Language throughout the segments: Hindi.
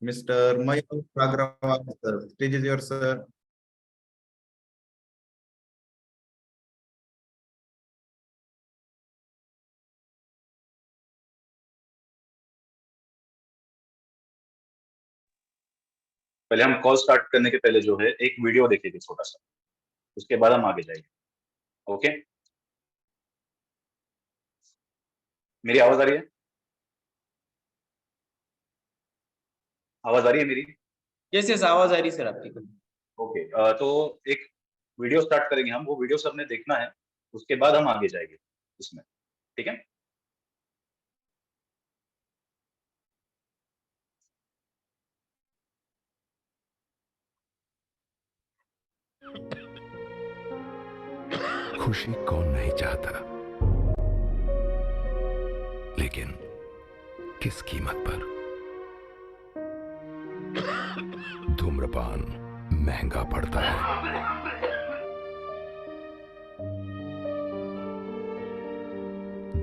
Mr. Mayur Agrawal, sir. Stage is yours, sir. पहले हम कॉल स्टार्ट करने के पहले जो है एक वीडियो देखेंगे छोटा सा, उसके बाद हम आगे जाएंगे। ओके, मेरी आवाज आ रही है? आवाज आ रही है मेरी? यस यस, आवाज आ रही सर आपकी। ओके, तो एक वीडियो स्टार्ट करेंगे हम, वो वीडियो सबने देखना है, उसके बाद हम आगे जाएंगे इसमें, ठीक है? खुशी कौन नहीं चाहता, लेकिन किस कीमत पर? धूम्रपान महंगा पड़ता है।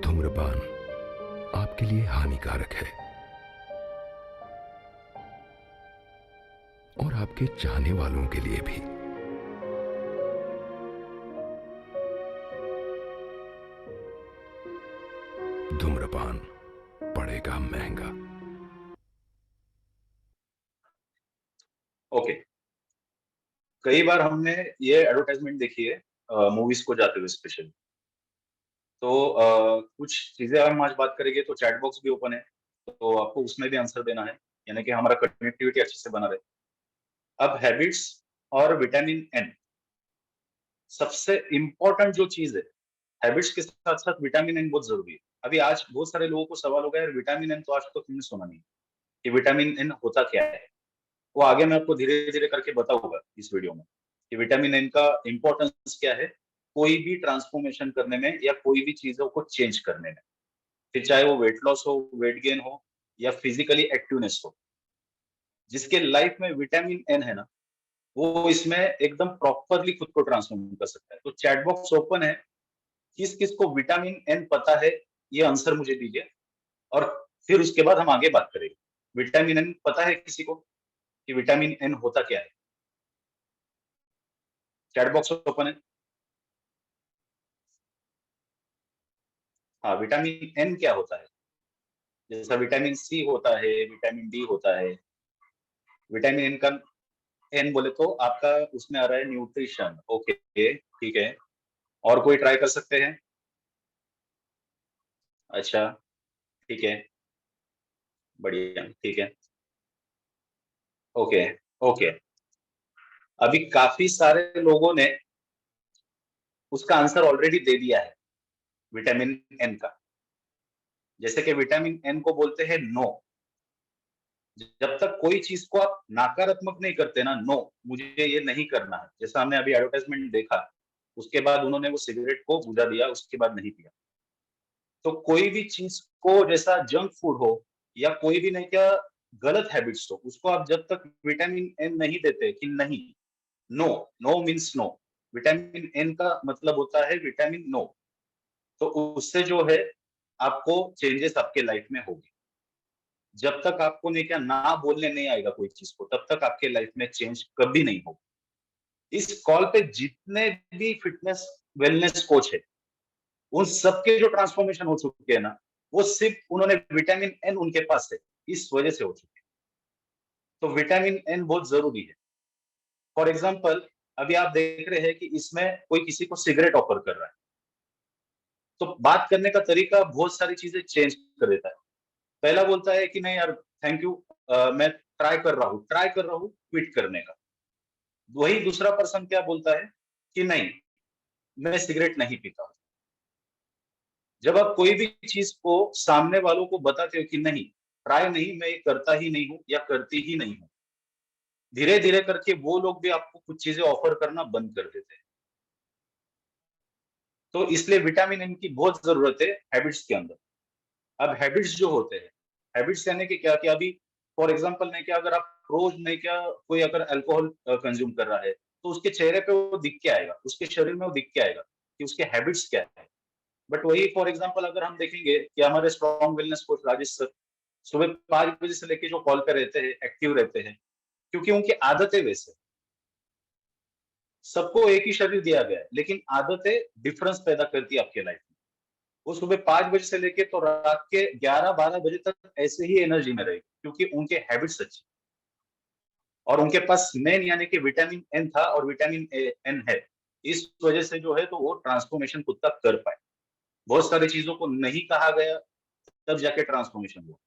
धूम्रपान आपके लिए हानिकारक है और आपके चाहने वालों के लिए भी। धूम्रपान पड़ेगा महंगा। ओके, कई बार हमने ये एडवर्टाइजमेंट देखी है मूवीज को जाते हुए स्पेशली। तो कुछ चीजें हम आज बात करेंगे, तो चैट बॉक्स भी ओपन है, तो आपको उसमें भी आंसर देना है, यानी कि हमारा कनेक्टिविटी अच्छे से बना रहे। अब हैबिट्स और विटामिन एन, सबसे इंपॉर्टेंट जो चीज है, हैबिट्स के साथ साथ विटामिन एन बहुत जरूरी है। अभी आज बहुत सारे लोगों को सवाल होगा, यार विटामिन एन तो आज तक तुमने सुना नहीं कि विटामिन एन होता क्या है। वो आगे मैं आपको धीरे धीरे करके बताऊंगा इस वीडियो में कि विटामिन एन का इंपॉर्टेंस क्या है कोई भी ट्रांसफॉर्मेशन करने में या कोई भी चीजों को चेंज करने में, फिर चाहे वो वेट लॉस हो, वेट गेन हो, या फिजिकली एक्टिवनेस हो। जिसके लाइफ में विटामिन एन है ना, वो इसमें एकदम प्रॉपरली खुद को ट्रांसफॉर्म कर सकता है। तो चैट बॉक्स ओपन है, किस किस को विटामिन एन पता है, ये आंसर मुझे दीजिए, और फिर उसके बाद हम आगे बात करेंगे। विटामिन एन पता है किसी को कि विटामिन एन होता क्या है? चैट बॉक्स ओपन है। हाँ, विटामिन एन क्या होता है? जैसा विटामिन सी होता है, विटामिन डी होता है। विटामिन एन का एन बोले तो आपका उसमें आ रहा है न्यूट्रिशन। ओके, ठीक है। और कोई ट्राई कर सकते हैं? अच्छा, ठीक है, बढ़िया, ठीक है। Okay, okay. अभी काफी सारे लोगों ने उसका आंसर ऑलरेडी दे दिया है विटामिन एन का। जैसे कि विटामिन एन को बोलते हैं नो। जब तक कोई चीज को आप नकारात्मक नहीं करते ना, नो मुझे ये नहीं करना है, जैसा हमने अभी एडवर्टाइजमेंट देखा, उसके बाद उन्होंने वो सिगरेट को बुझा दिया, उसके बाद नहीं पिया। तो कोई भी चीज को, जैसा जंक फूड हो या कोई भी नहीं क्या गलत हैबिट्स हो, उसको आप जब तक विटामिन एन नहीं देते कि नहीं, no, no means no. Vitamin N का मतलब होता है विटामिन नो। तो उससे जो है आपको चेंजेस आपके लाइफ में होगी। जब तक आपको नहीं क्या ना बोलने नहीं आएगा कोई चीज को, तब तक आपके लाइफ में चेंज कभी नहीं होगा। इस कॉल पे जितने भी फिटनेस वेलनेस कोच है, उन सबके जो ट्रांसफॉर्मेशन हो चुके हैं ना, वो सिर्फ उन्होंने विटामिन एन उनके पास है, इस वजह से हो चुके हैं। तो विटामिन एन बहुत जरूरी है। फॉर एग्जाम्पल, अभी आप देख रहे हैं कि इसमें कोई किसी को सिगरेट ऑफर कर रहा है, तो बात करने का तरीका बहुत सारी चीजें चेंज कर देता है। पहला बोलता है कि नहीं यार, थैंक यू, मैं ट्राई कर रहा हूँ क्विट करने का। वही दूसरा पर्सन क्या बोलता है कि नहीं, मैं सिगरेट नहीं पीता हूँ। जब आप कोई भी चीज को सामने वालों को बताते हो कि नहीं, ट्राई नहीं, मैं ये करता ही नहीं हूँ या करती ही नहीं हूँ, धीरे धीरे करके वो लोग भी आपको कुछ चीजें ऑफर करना बंद कर देते हैं। तो इसलिए विटामिन एन की बहुत जरूरत है हैबिट्स के अंदर। अब हैबिट्स जो होते हैं, हैबिट्स यानी कि क्या, कि अभी फॉर एग्जांपल नहीं क्या, अगर आप रोज नहीं क्या कोई अगर अल्कोहल कंज्यूम कर रहा है, तो उसके चेहरे पे वो दिख के आएगा, उसके शरीर में वो दिख के आएगा कि उसके हैबिट्स क्या है। बट वही फॉर एग्जांपल अगर हम देखेंगे कि हमारे strong wellness coach Rajesh sir, सुबह 5 बजे से लेके जो कॉल पे रहते हैं, एक्टिव रहते हैं, क्योंकि उनकी आदतें वैसे। सबको एक ही शरीर दिया गया है, लेकिन आदतें डिफरेंस पैदा करती है आपके लाइफ में। वो सुबह 5 बजे से लेके तो रात के 11-12 बजे तक ऐसे ही एनर्जी में रहेगी, क्योंकि उनके हैबिट्स अच्छी और उनके पास मेन यानी कि विटामिन एन था और विटामिन एन है। इस वजह से जो है तो वो ट्रांसफॉर्मेशन खुद तक कर पाए। बहुत सारी चीजों को नहीं कहा गया, तब जाके ट्रांसफॉर्मेशन हुआ।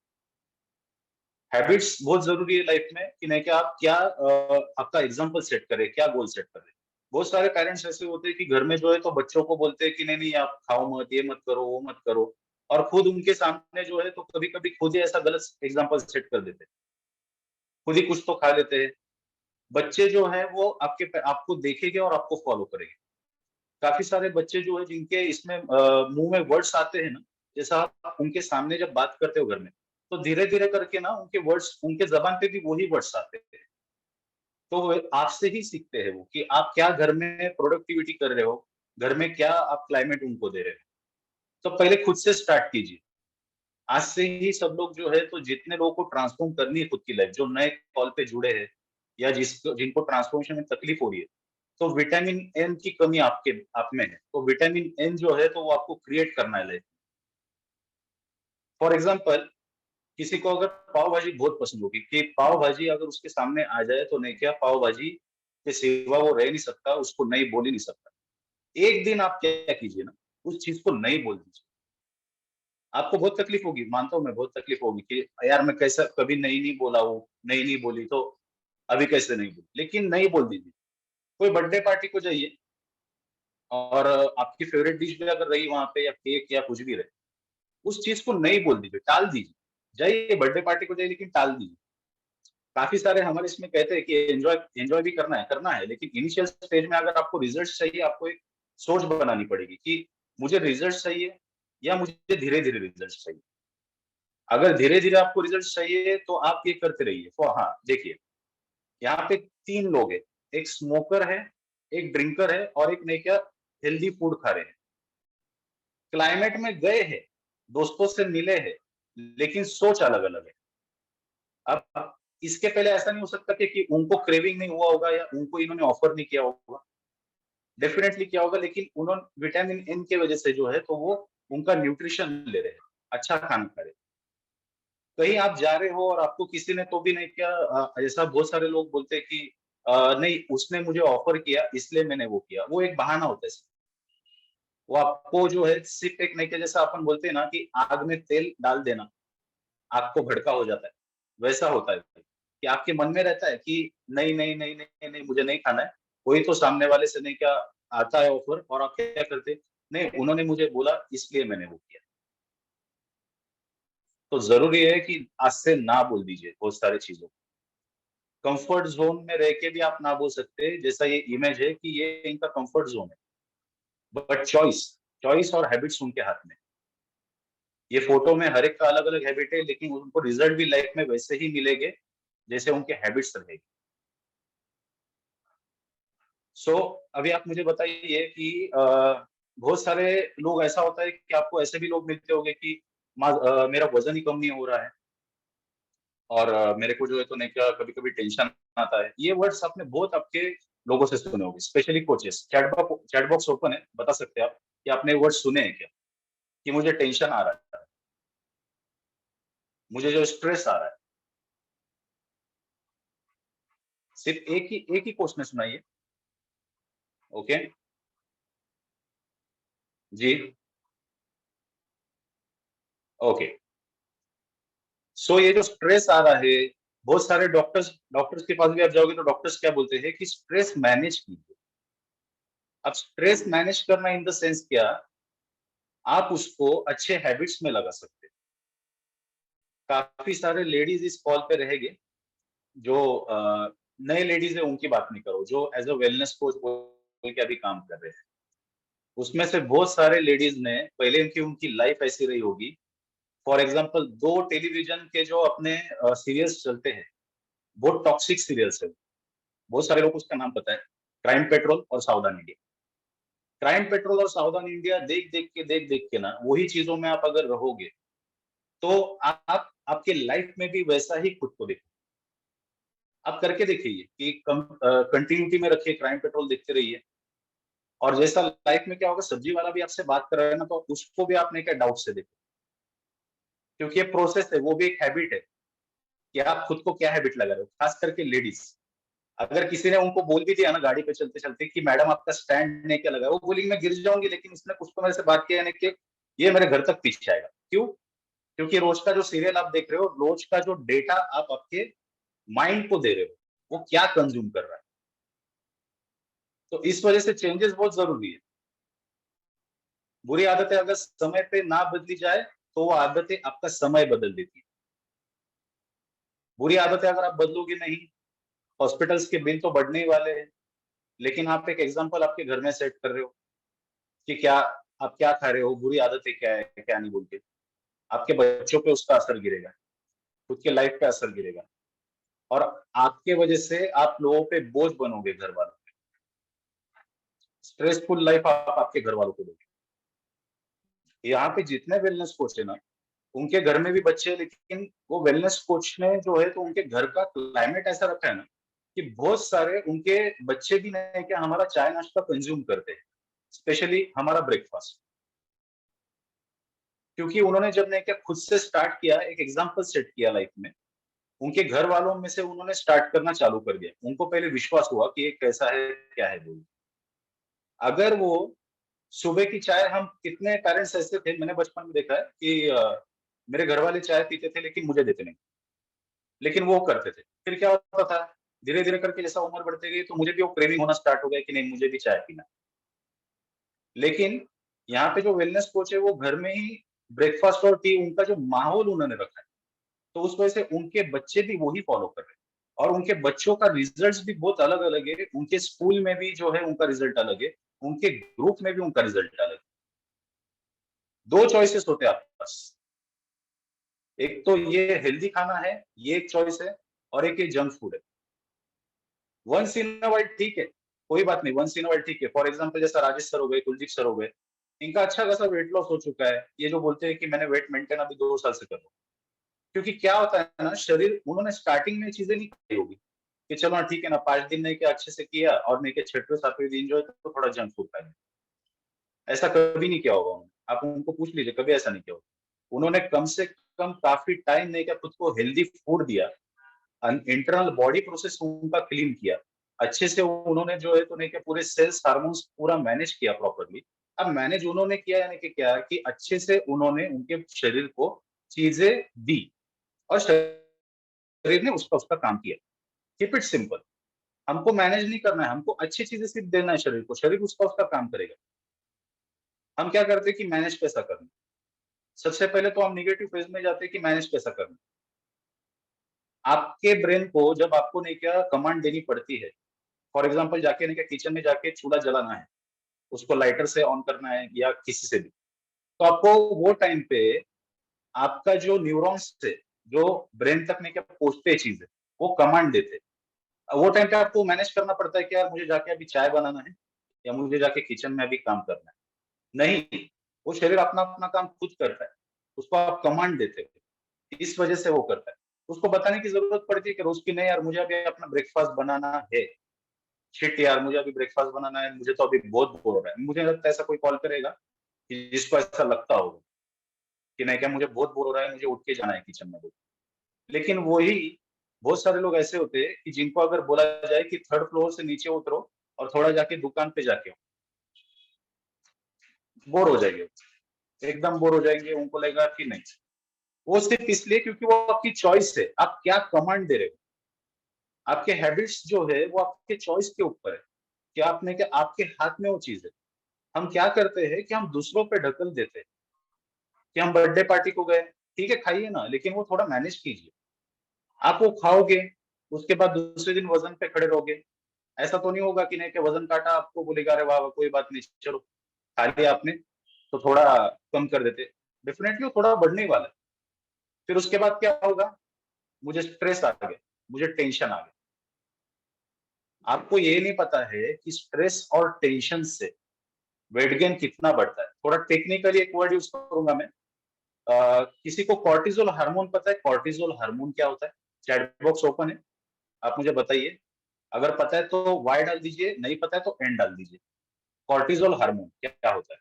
हैबिट्स बहुत जरूरी है लाइफ में कि नहीं कि आप क्या आपका एग्जाम्पल सेट करें, क्या गोल सेट करें। बहुत सारे पेरेंट्स ऐसे होते हैं कि घर में जो है तो बच्चों को बोलते हैं कि नहीं नहीं आप खाओ मत, ये मत करो, वो मत करो, और खुद उनके सामने जो है तो कभी कभी खुद ही ऐसा गलत एग्जाम्पल सेट कर देते हैं, खुद ही कुछ तो खा लेते हैं। बच्चे जो है वो आपको देखेंगे और आपको फॉलो करेंगे। काफी सारे बच्चे जो है जिनके इसमें मुंह में वर्ड्स आते हैं ना, जैसा आप उनके सामने जब बात करते हो घर में, तो धीरे धीरे करके ना उनके वर्ड्स, उनके जबान पे भी वही वर्ड्स आते हैं। तो वो आपसे ही सीखते हैं वो कि आप क्या घर में प्रोडक्टिविटी कर रहे हो, घर में क्या आप क्लाइमेट उनको दे रहे हो। तो पहले खुद से स्टार्ट कीजिए। आज से ही सब लोग जो है तो जितने लोगों को ट्रांसफॉर्म करनी है खुद की लाइफ, जो नए कॉल पे जुड़े हैं या जिनको ट्रांसफॉर्मेशन में तकलीफ हो रही है, तो विटामिन एन की कमी आप में है, तो विटामिन एन जो है तो वो आपको क्रिएट करना है लाइफ। फॉर एग्जाम्पल, किसी को अगर पाव भाजी बहुत पसंद होगी, कि पाव भाजी अगर उसके सामने आ जाए तो नहीं क्या पाव भाजी के सिवा वो रह नहीं सकता, उसको नहीं बोल ही नहीं सकता। एक दिन आप क्या कीजिए ना, उस चीज को नहीं बोल दीजिए। आपको बहुत तकलीफ होगी, मानता हूँ मैं, बहुत तकलीफ होगी कि यार मैं कैसा कभी नहीं नहीं बोला हूँ, नहीं नहीं बोली, तो अभी कैसे नहीं बोली, लेकिन नहीं बोल दीजिए। कोई बर्थडे पार्टी को जाइए और आपकी फेवरेट डिश भी अगर रही वहां पे, या केक या कुछ भी रहे, उस चीज को नहीं बोल दीजिए, टाल दीजिए। जाइए बर्थडे पार्टी को जाइए, लेकिन टाल दीजिए। काफी सारे हमारे इसमें कहते हैं कि एंजॉय एंजॉय भी करना है, लेकिन इनिशियल स्टेज में अगर आपको रिजल्ट चाहिए, आपको एक सोच बनानी पड़ेगी कि मुझे रिजल्ट चाहिए या मुझे धीरे धीरे रिजल्ट चाहिए। अगर धीरे धीरे आपको रिजल्ट चाहिए तो आप ये करते रहिए। तो हाँ देखिए, यहाँ पे 3 लोग हैं, एक स्मोकर है, एक ड्रिंकर है और एक नहीं क्या हेल्दी फूड खा रहे हैं। क्लाइमेट में गए हैं, दोस्तों से मिले हैं, लेकिन सोच अलग अलग है। अब इसके पहले ऐसा नहीं हो सकता कि उनको क्रेविंग नहीं हुआ होगा या उनको इन्होंने ऑफर नहीं किया होगा, डेफिनेटली किया होगा, लेकिन उन्होंने विटामिन एन की वजह से जो है तो वो उनका न्यूट्रिशन ले रहे हैं, अच्छा खाना खा रहे हैं। कहीं आप जा रहे हो और आपको किसी ने तो भी नहीं किया, ऐसा बहुत सारे लोग बोलते हैं कि नहीं उसने मुझे ऑफर किया इसलिए मैंने वो किया, वो एक बहाना होता है। वो आपको जो है सिर्फ एक नहीं किया, जैसा अपन बोलते हैं ना कि आग में तेल डाल देना, आग को भड़का हो जाता है, वैसा होता है कि आपके मन में रहता है कि नहीं नहीं नहीं नहीं नहीं मुझे नहीं खाना है, कोई तो सामने वाले से नहीं क्या आता है ऑफर, और आप क्या करते, नहीं उन्होंने मुझे बोला इसलिए मैंने वो किया। तो जरूरी है कि आज से ना बोल दीजिए बहुत सारी चीजों। कंफर्ट जोन में रह के भी आप ना बोल सकते, जैसा ये इमेज है कि ये इनका कंफर्ट जोन है, बट चॉइस चॉइस और हैबिट्स उनके हाथ में। ये फोटो में हर एक का अलग अलग हैबिट है, लेकिन उनको रिजल्ट भी लाइफ में वैसे ही मिलेंगे जैसे उनके हैबिट्स रहेगी। सो अभी आप मुझे बताइए कि बहुत सारे लोग, ऐसा होता है कि आपको ऐसे भी लोग मिलते होंगे कि मेरा वजन ही कम नहीं हो रहा है और मेरे को जो है तो नहीं क्या कभी कभी टेंशन आता है। ये वर्ड्स आपने बहुत आपके लोगों से सुने होंगे, specially coaches. Chat box open है, बता सकते हैं आप कि आपने वर्ड सुने हैं क्या, कि मुझे टेंशन आ रहा है, मुझे जो स्ट्रेस आ रहा है। सिर्फ एक ही कोच ने सुनाइए। ओके जी, ओके। सो ये जो स्ट्रेस आ रहा है, बहुत सारे डॉक्टर्स के पास भी आप जाओगे तो डॉक्टर्स क्या बोलते हैं कि स्ट्रेस मैनेज कीजिए। अब स्ट्रेस मैनेज करना इन द सेंस क्या, आप उसको अच्छे हैबिट्स में लगा सकते हैं। काफी सारे लेडीज इस कॉल पे रहेंगे जो नए लेडीज है, उनकी बात नहीं करो, जो एज अ वेलनेस कोच बोल के अभी काम कर रहे हैं। उसमें से बहुत सारे लेडीज ने पहले उनकी लाइफ ऐसी रही होगी। फॉर एग्जाम्पल, 2 टेलीविजन के जो अपने सीरियल्स चलते हैं, बहुत टॉक्सिक सीरियल्स है। बहुत सारे लोग को उसका नाम पता है, क्राइम पेट्रोल और सावधान इंडिया। क्राइम पेट्रोल और सावधान इंडिया देख देख के ना वही चीजों में आप अगर रहोगे तो आप आपके लाइफ में भी वैसा ही खुद को देखो। आप करके देखिए कि कंटिन्यूटी में रखिए, क्राइम पेट्रोल देखते रहिए, और जैसा लाइफ में क्या होगा, सब्जी वाला भी आपसे बात कर रहा है ना, तो उसको भी आपने क्या डाउट से देखो, क्योंकि ये प्रोसेस है, वो भी एक हैबिट है कि आप खुद को क्या हैबिट लगा रहे हो, खास करके लेडीज। अगर किसी ने उनको बोल भी दिया ना गाड़ी पे चलते चलते कि मैडम आपका स्टैंड ने क्या लगा, वो बोलेगी मैं गिर जाऊंगी, लेकिन उसने कुछ तो मेरे से बात किया है कि ये मेरे घर तक पीछे आएगा। क्यों? क्योंकि रोज का जो सीरियल आप देख रहे हो, रोज का जो डेटा आप आपके माइंड को दे रहे हो, वो क्या कंज्यूम कर रहा है। तो इस वजह से चेंजेस बहुत जरूरी है। बुरी आदतें अगर समय पे ना बदली जाए तो वो आदतें आपका समय बदल देती है। बुरी आदतें अगर आप बदलोगे नहीं, हॉस्पिटल्स के बिल तो बढ़ने ही वाले हैं। लेकिन आप एक एग्जांपल आपके घर में सेट कर रहे हो कि क्या आप क्या खा रहे हो, बुरी आदतें क्या है क्या नहीं बोल के, आपके बच्चों पे उसका असर गिरेगा, खुद के लाइफ पे असर गिरेगा, और आपके वजह से आप लोगों पे बोझ बनोगे घर वालों पे। स्ट्रेसफुल लाइफ आप आपके घर वालों को दोगे। यहाँ पे जितने वेलनेस कोच है ना, उनके घर में भी बच्चे हैं, लेकिन वो वेलनेस कोच ने जो है तो उनके घर का क्लाइमेट ऐसा रखा है ना कि बहुत सारे उनके बच्चे भी नहीं क्या हमारा चाय नाश्ता कंज्यूम करते हैं, स्पेशली हमारा ब्रेकफास्ट। क्योंकि उन्होंने जब नहीं क्या खुद से स्टार्ट किया, एक एग्जाम्पल सेट किया लाइफ में, उनके घर वालों में से उन्होंने स्टार्ट करना चालू कर दिया। उनको पहले विश्वास हुआ कि ये कैसा है क्या है बोल। अगर वो सुबह की चाय, हम कितने पेरेंट्स ऐसे थे, मैंने बचपन में देखा है कि मेरे घर वाले चाय पीते थे लेकिन मुझे देते नहीं, लेकिन वो करते थे। फिर क्या होता था, धीरे धीरे करके जैसा उम्र बढ़ती गई तो मुझे भी वो क्रेविंग होना स्टार्ट हो गया कि नहीं मुझे भी चाय पीना। लेकिन यहाँ पे जो वेलनेस कोच है वो घर में ही ब्रेकफास्ट और टी, उनका जो माहौल उन्होंने रखा है, तो उस वजह से उनके बच्चे भी वही फॉलो कर रहे हैं। और उनके बच्चों का रिजल्ट्स भी बहुत अलग अलग है, उनके स्कूल में भी जो है उनका रिजल्ट अलग है, उनके ग्रुप में भी उनका रिजल्ट अलग है। दो चॉइसेस होते हैं आपके पास, एक तो ये हेल्दी खाना है, ये एक चॉइस है, और एक ये जंक फूड है। वंस इन अ वाइल ठीक है, कोई बात नहीं, वंस इन अ वाइल ठीक है। फॉर एग्जांपल जैसा राजेश सर हो गए, कुलदीप सर हो गए, इनका अच्छा खासा वेट लॉस हो चुका है, ये जो बोलते हैं कि मैंने वेट मेंटेन अभी 2 साल से कर रहा हूँ। क्योंकि क्या होता है ना, शरीर, उन्होंने स्टार्टिंग में चीजें नहीं की होगी कि चलो हाँ, ठीक है ना, 5 दिन नहीं के अच्छे से किया और नहीं के 6वें 7वें दिन जो है तो थोड़ा जंक फूड खाया। ऐसा कभी नहीं किया होगा उन्होंने, आप उनको पूछ लीजिए, कभी ऐसा नहीं किया होगा। उन्होंने कम से कम काफी टाइम नहीं किया, खुद को हेल्दी फूड दिया, इंटरनल बॉडी प्रोसेस उनका क्लीन किया, अच्छे से उन्होंने जो है तो नहीं कि पूरे सेल्स हार्मोन्स पूरा मैनेज किया प्रॉपरली। अब मैनेज उन्होंने किया यानी कि क्या, कि अच्छे से उन्होंने उनके शरीर को चीजें दी, और शरीर ने उसका उसका काम किया। कीप इट सिंपल, हमको मैनेज नहीं करना है, हमको अच्छी चीजें सिर्फ देना है शरीर को, शरीर उसका उसका काम करेगा। हम क्या करते हैं कि मैनेज कैसा करना। सबसे पहले तो हम निगेटिव फेज में जाते हैं कि मैनेज कैसा करना। आपके ब्रेन को जब आपको नहीं क्या कमांड देनी पड़ती है, फॉर एग्जाम्पल जाके नहीं क्या किचन में जाके चूल्हा जलाना है, उसको लाइटर से ऑन करना है या किसी से भी, तो आपको वो टाइम पे आपका जो न्यूरॉन्स थे, जो ब्रेन तक नहीं क्या पहुंचते हैं चीजें, वो कमांड देते हैं। वो टाइम पे आपको मैनेज करना पड़ता है कि यार मुझे जाके अभी चाय बनाना है या मुझे जाके किचन में अभी काम करना है। नहीं, वो शरीर अपना अपना काम खुद करता है, उसको आप कमांड देते हो, इस वजह से वो करता है। उसको बताने की जरूरत पड़ती है कि रोज की नहीं यार मुझे अभी अपना ब्रेकफास्ट बनाना है, शिट यार मुझे अभी ब्रेकफास्ट बनाना है, मुझे तो अभी बहुत बोर हो रहा है। मुझे लगता है ऐसा कोई कॉल करेगा कि जिसको ऐसा लगता होगा कि नहीं क्या मुझे बहुत बोर हो रहा है, मुझे उठ के जाना है किचन में। लेकिन वही बहुत सारे लोग ऐसे होते हैं कि जिनको अगर बोला जाए कि 3rd फ्लोर से नीचे उतरो और थोड़ा जाके दुकान पे जाके आओ, बोर हो जाएंगे, एकदम बोर हो जाएंगे, उनको लगेगा कि नहीं। वो सिर्फ इसलिए क्योंकि वो आपकी चॉइस है, आप क्या कमांड दे रहे हो। आपके हैबिट्स जो है वो आपके चॉइस के ऊपर है कि आपने क्या, आपके हाथ में वो चीज है। हम क्या करते हैं कि हम दूसरों पे ढकल देते हैं कि हम बर्थडे पार्टी को गए, ठीक है खाइए ना, लेकिन वो थोड़ा मैनेज कीजिए। आप वो खाओगे, उसके बाद दूसरे दिन वजन पे खड़े रहोगे। ऐसा तो नहीं होगा कि नहीं कि वजन काटा आपको बोलेगा अरे वाह वाह, कोई बात नहीं, चलो खा लिया आपने तो थोड़ा कम कर देते। डेफिनेटली वो थोड़ा बढ़ने ही वाला है। फिर उसके बाद क्या होगा, मुझे स्ट्रेस आ गया, मुझे टेंशन आ गया। आपको ये नहीं पता है कि स्ट्रेस और टेंशन से वेट गेन कितना बढ़ता है। थोड़ा टेक्निकली एक वर्ड यूज करूंगा मैं, किसी को कॉर्टिजोल हार्मोन पता है? कॉर्टिजोल हार्मोन क्या होता है? चैट बॉक्स ओपन है, आप मुझे बताइए। अगर पता है तो वाई डाल दीजिए, नहीं पता है तो एन डाल दीजिए। कॉर्टिजोल हार्मोन क्या होता है?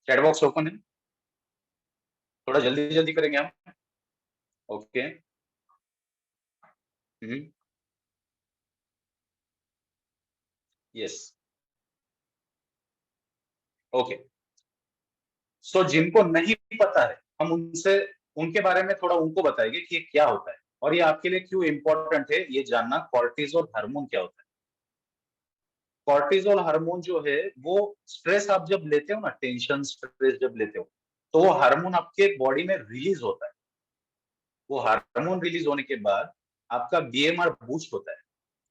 चैट बॉक्स ओपन है, थोड़ा जल्दी जल्दी करेंगे हम। ओके। यस। ओके। सो जिनको नहीं पता है, हम उनसे उनके बारे में थोड़ा उनको बताएंगे कि ये क्या होता है और ये आपके लिए क्यों इंपॉर्टेंट है ये जानना। कॉर्टिजोल हार्मोन क्या होता है? कॉर्टिजोल हार्मोन जो है वो स्ट्रेस आप जब लेते हो ना, टेंशन स्ट्रेस जब लेते हो, तो वो हार्मोन आपके बॉडी में रिलीज होता है। वो हार्मोन रिलीज होने के बाद आपका बीएमआर बूस्ट होता है।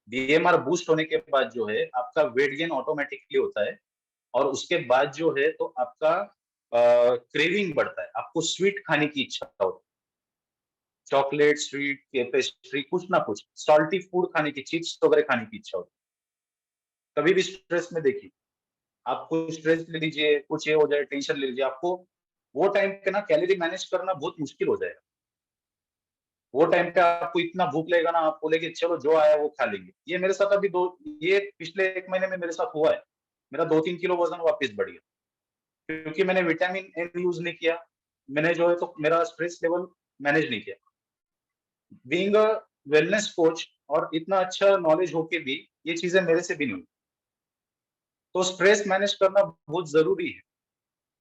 बीएमआर बूस्ट होने के बाद जो है आपका वेट गेन ऑटोमेटिकली होता है और उसके बाद जो है तो आपका क्रेविंग बढ़ता है, आपको स्वीट खाने की इच्छा होती है। चॉकलेट, स्वीट, पेस्ट्री, कुछ ना कुछ सॉल्टी फूड खाने की, चिप्स वगैरह खाने की इच्छा होती है। कभी भी स्ट्रेस में देखिए, आपको स्ट्रेस ले लीजिए, कुछ ये हो जाए, टेंशन ले लीजिए, आपको वो टाइम पे ना कैलोरी मैनेज करना बहुत मुश्किल हो जाएगा। वो टाइम पे आपको इतना भूख लगेगा ना, आप बोलेंगे चलो जो आया वो खा लेंगे। ये मेरे साथ अभी ये पिछले 1 महीने में मेरे साथ हुआ है। मेरा 2-3 किलो वजन वापस बढ़ गया क्योंकि मैंने विटामिन एन यूज नहीं किया। मैंने जो है तो मेरा स्ट्रेस लेवल मैनेज नहीं किया। बीइंग अ वेलनेस कोच और इतना अच्छा नॉलेज होके भी ये चीजें मेरे से भी नहीं हुई। तो स्ट्रेस मैनेज करना बहुत जरूरी है।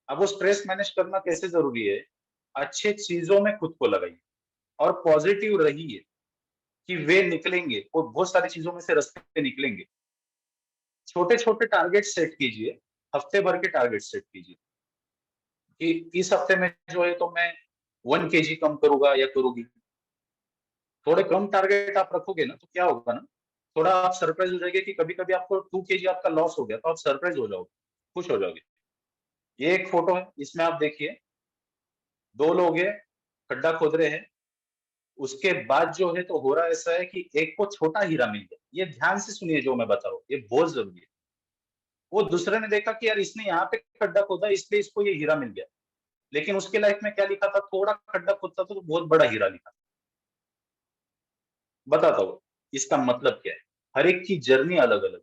अब वो स्ट्रेस मैनेज करना कैसे जरूरी है? अच्छे चीजों में खुद को लगाइए और पॉजिटिव रहिए कि वे निकलेंगे और बहुत सारी चीजों में से रास्ते निकलेंगे। छोटे छोटे टारगेट सेट कीजिए, हफ्ते भर के टारगेट सेट कीजिए कि इस हफ्ते में जो है तो मैं 1 केजी कम करूंगा या करूंगी। थोड़े कम टारगेट आप रखोगे ना तो क्या होगा ना, थोड़ा आप सरप्राइज हो जाएंगे कि कभी कभी आपको 2 केजी आपका लॉस हो गया तो आप सरप्राइज हो जाओगे, खुश हो जाओगे। ये एक फोटो है, इसमें आप देखिए 2 लोग हैं, खड्डा खोद रहे हैं। उसके बाद जो है तो हो रहा ऐसा है कि एक को छोटा हीरा मिल गया। ये ध्यान से सुनिए जो मैं बता रहा हूँ, ये बहुत जरूरी है। वो दूसरे ने देखा कि यार इसने यहाँ पे खड्डा खोदा इसलिए इसको ये हीरा मिल गया, लेकिन उसके लाइफ में क्या लिखा था? थोड़ा खड्डा खोदता तो बहुत बड़ा हीरा लिखा। बताता हूँ इसका मतलब क्या है। हर एक की जर्नी अलग अलग,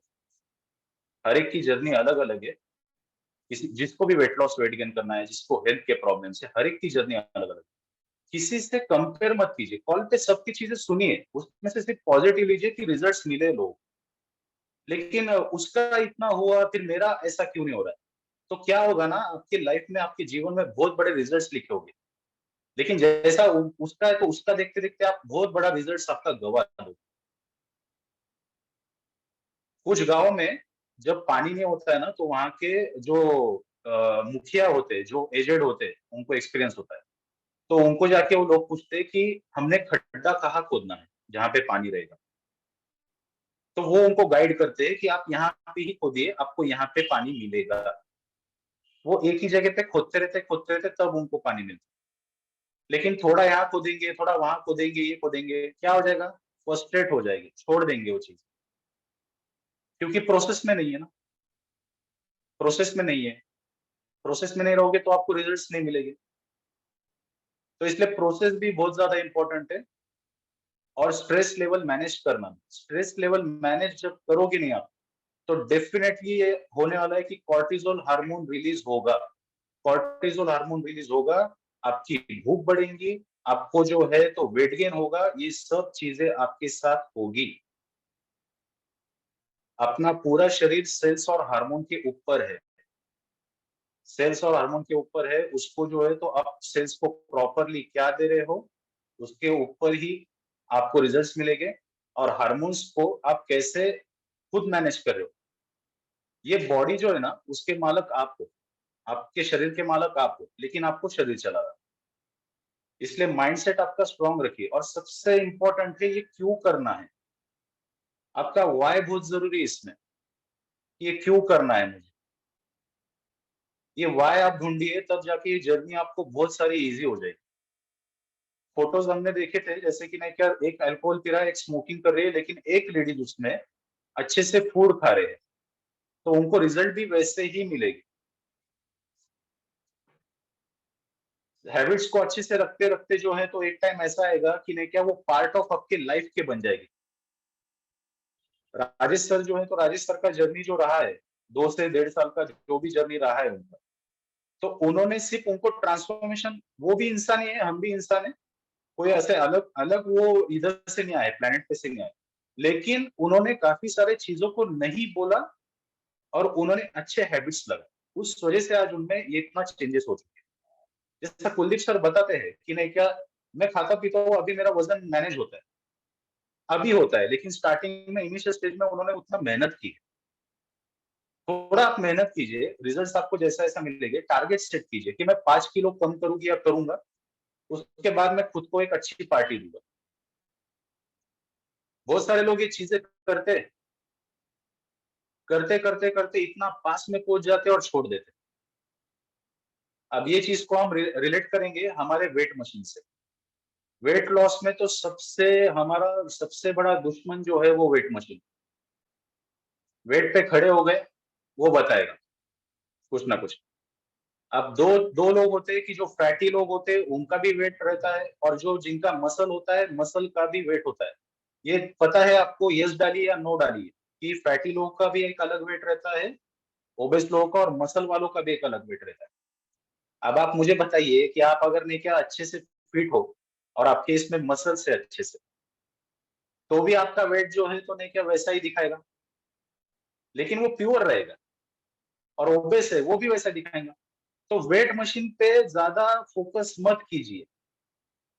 हर एक की जर्नी अलग अलग है। जिसको भी वेट लॉस वेट गेन करना है, जिसको हेल्थ के प्रॉब्लम है, हर एक की जर्नी अलग अलग। किसी से कंपेयर मत कीजिए। कॉल पे सबकी चीजें सुनिए, उसमें से सिर्फ पॉजिटिव लीजिए कि रिजल्ट्स मिले लोग, लेकिन उसका इतना हुआ फिर मेरा ऐसा क्यों नहीं हो रहा है? तो क्या होगा ना, आपकी लाइफ में, आपके जीवन में बहुत बड़े रिजल्ट्स लिखे होंगे, लेकिन जैसा उसका है तो उसका देखते देखते आप बहुत बड़ा रिजल्ट्स आपका गवा दो। कुछ गाँव में जब पानी नहीं होता है ना तो वहाँ के जो मुखिया होते हैं, जो एजेड होते हैं, उनको एक्सपीरियंस होता है। तो उनको जाके वो लोग पूछते हैं कि हमने खड्डा कहाँ खोदना है जहाँ पे पानी रहेगा। तो वो उनको गाइड करते हैं कि आप यहाँ पे ही खोदिए, आपको यहाँ पे पानी मिलेगा। वो एक ही जगह पे खोदते रहते तब उनको पानी मिलता है। लेकिन थोड़ा यहाँ खोदेंगे, थोड़ा वहाँ खोदेंगे, ये खोदेंगे, क्या हो जाएगा? फ्रस्ट्रेट हो जाएंगे, छोड़ देंगे वो चीज़। क्योंकि प्रोसेस में नहीं है ना, प्रोसेस में नहीं है। प्रोसेस में नहीं रहोगे तो आपको रिजल्ट्स नहीं मिलेंगे। तो इसलिए प्रोसेस भी बहुत ज़्यादा इम्पोर्टेंट है और स्ट्रेस लेवल मैनेज करना। स्ट्रेस लेवल मैनेज जब करोगे नहीं आप, तो डेफिनेटली ये होने वाला है कि कॉर्टिसोल हार्मोन रिलीज होगा। कॉर्टिसोल हार्मोन रिलीज होगा, आपकी भूख बढ़ेगी, आपको जो है तो वेट गेन होगा, ये सब चीजें आपके साथ होगी। अपना पूरा शरीर सेल्स और हार्मोन के ऊपर है। सेल्स और हार्मोन के ऊपर है, उसको जो है तो आप सेल्स को प्रॉपरली क्या दे रहे हो, उसके ऊपर ही आपको रिजल्ट्स मिलेंगे। और हार्मोन्स को आप कैसे खुद मैनेज कर रहे हो, ये बॉडी जो है ना उसके मालक आप हो, आपके शरीर के मालक आप हो, लेकिन आपको शरीर चला रहा है। इसलिए माइंडसेट आपका स्ट्रांग रखिए और सबसे इंपॉर्टेंट है ये क्यों करना है। आपका व्हाई बहुत जरूरी है इसमें, ये क्यों करना है मुझे। ये व्हाई आप ढूंढिए तब जाके ये जर्नी आपको बहुत सारी इजी हो जाएगी। फोटोज हमने देखे थे, जैसे कि नहीं क्या, एक अल्कोहल पी रहा है, एक स्मोकिंग कर रही है, लेकिन एक लेडीज उसमें अच्छे से फूड खा रहे हैं, तो उनको रिजल्ट भी वैसे ही मिलेगी। हैबिट्स को अच्छे से रखते रखते जो है तो एक टाइम ऐसा आएगा कि नहीं क्या वो पार्ट ऑफ आपके लाइफ के बन जाएगी। राजेश सर जो है तो राजेश सर का जर्नी जो रहा है 2 से 1.5 साल का जो भी जर्नी रहा है उनका, तो उन्होंने सिर्फ उनको ट्रांसफॉर्मेशन, वो भी इंसान ही है, हम भी इंसान है, कोई ऐसे अलग अलग वो इधर से नहीं आए, प्लेनेट पे से नहीं आए, लेकिन उन्होंने काफी सारे चीजों को नहीं बोला और उन्होंने अच्छे हैबिट्स लगाए, उस वजह से आज उनमें ये इतना चेंजेस हो चुके हैं। जैसा कुलदीप सर बताते हैं कि नहीं क्या, मैं खाता पीता हूँ, अभी मेरा वजन मैनेज होता है, अभी होता है, लेकिन स्टार्टिंग में इनिशियल स्टेज में उन्होंने उतना मेहनत की। थोड़ा आप मेहनत कीजिए, रिजल्ट्स आपको जैसा ऐसा मिलेंगे। टारगेट सेट कीजिए कि मैं 5 किलो कम करूंगी या करूंगा, उसके बाद मैं खुद को एक अच्छी पार्टी दूंगा। बहुत सारे लोग ये चीजें करते करते करते करते इतना पास में पहुंच जाते और छोड़ देते। अब ये चीज को हम रिलेट करेंगे हमारे वेट मशीन से। वेट लॉस में तो सबसे हमारा सबसे बड़ा दुश्मन जो है वो वेट मशीन। वेट पे खड़े हो गए, वो बताएगा कुछ ना कुछ। अब दो दो लोग होते हैं कि जो फैटी लोग होते हैं उनका भी वेट रहता है, और जो जिनका मसल होता है मसल का भी वेट होता है। ये पता है आपको, यस डालिए या नो डालिए कि फैटी लोगों का भी एक अलग वेट रहता है, ओबेस लोगों का, और मसल वालों का भी एक अलग वेट रहता है। अब आप मुझे बताइए कि आप अगर नहीं क्या अच्छे से फिट हो और आपके इसमें मसल से अच्छे से, तो भी आपका वेट जो है तो नहीं क्या वैसा ही दिखाएगा, लेकिन वो प्योर रहेगा। और ओबेस है वो भी वैसा दिखाएगा। तो वेट मशीन पे ज्यादा फोकस मत कीजिए।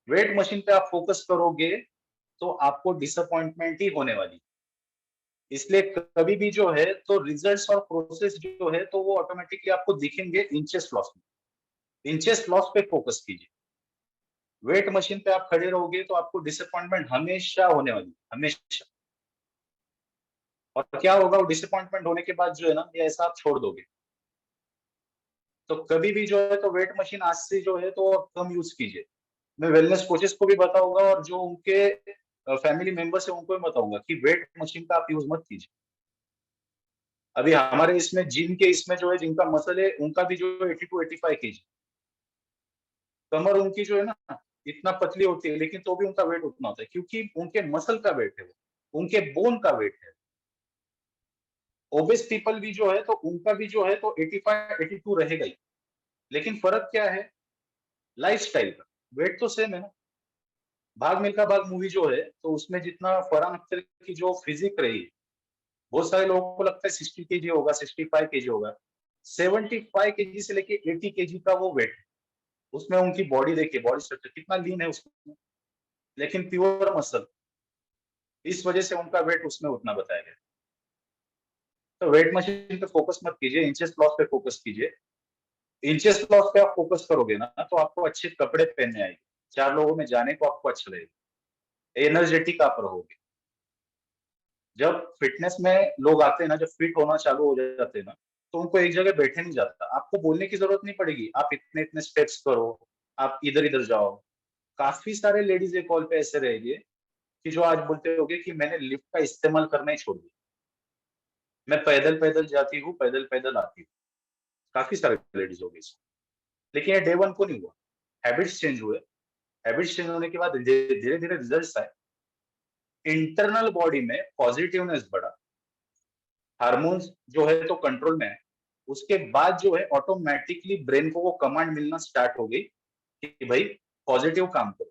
वेट मशीन पे आप फोकस करोगे तो आपको डिसअपॉइंटमेंट ही होने वाली। इसलिए कभी भी जो है तो रिजल्ट्स और प्रोसेस जो है तो वो ऑटोमेटिकली आपको दिखेंगे इंचेस लॉस में। इंचेस लॉस पे फोकस कीजिए। वेट मशीन पे आप खड़े रहोगे तो आपको डिसअपॉइंटमेंट हमेशा होने वाली, हमेशा। और क्या होगा, वो डिसअपॉइंटमेंट होने के बाद जो है ना, ये ऐसा आप छोड़ दोगे। तो कभी भी जो है तो वेट मशीन आज से जो है तो कम यूज कीजिए। मैं वेलनेस कोचेस को भी बताऊंगा और जो उनके फैमिली मेंबर्स है उनको भी बताऊंगा कि वेट मशीन का आप यूज मत कीजिए। अभी हमारे इसमें जिम के इसमें जो है जिनका मसल है उनका भी जो 80 to 85 kg, कमर उनकी जो है ना इतना पतली होती है, लेकिन तो भी उनका वेट उतना होता है क्योंकि उनके मसल का वेट है, वो उनके बोन का वेट है। ओबेस पीपल भी जो है तो उनका भी जो है तो 85 82 रहेगा ही, लेकिन फर्क क्या है, लाइफस्टाइल का। वेट तो सेम है ना। भाग मिल्खा भाग मूवी जो है तो उसमें जितना फरहान अख्तर की जो फिजिक रही, बहुत सारे लोगों को लगता है 60 kg होगा, 65 kg होगा। 75 kg से लेके 80 kg का वो वेट। उसमें उनकी बॉडी देखिए, बॉडी स्ट्रक्चर कितना लीन है उसमें, लेकिन प्योर मसल। इस वजह से उनका वेट उसमें उतना बताया गया। तो वेट मशीन पे फोकस मत कीजिए, इंचेस लॉस पे फोकस कीजिए। इंचेस लॉस पे आप फोकस करोगे ना तो आपको अच्छे कपड़े पहनने आएंगे, 4 लोगों में जाने को आपको अच्छा लगेगा, एनर्जेटिक आप रहोगे। जब फिटनेस में लोग आते हैं ना, जब फिट होना चालू हो जाते हैं ना, तो उनको एक जगह बैठे नहीं जाता। आपको बोलने की जरूरत नहीं पड़ेगी, आप इतने इतने स्टेप्स करो, आप इधर इधर जाओ। काफी सारे लेडीज एक कॉल पे ऐसे रहेंगे कि जो आज बोलते होंगे कि मैंने लिफ्ट का इस्तेमाल करना ही छोड़ दिया, मैं पैदल पैदल जाती हूँ, पैदल पैदल आती हूँ। काफी सारे लेडीज हो गए। लेकिन ये डे वन को नहीं हुआ, हैबिट्स चेंज हुए। हैबिट्स चेंज होने के बाद धीरे धीरे रिजल्ट आए। इंटरनल बॉडी में पॉजिटिवनेस बढ़ा, हार्मोन्स जो है तो कंट्रोल में है। उसके बाद जो है ऑटोमेटिकली ब्रेन को वो कमांड मिलना स्टार्ट हो गई कि भाई पॉजिटिव काम करो।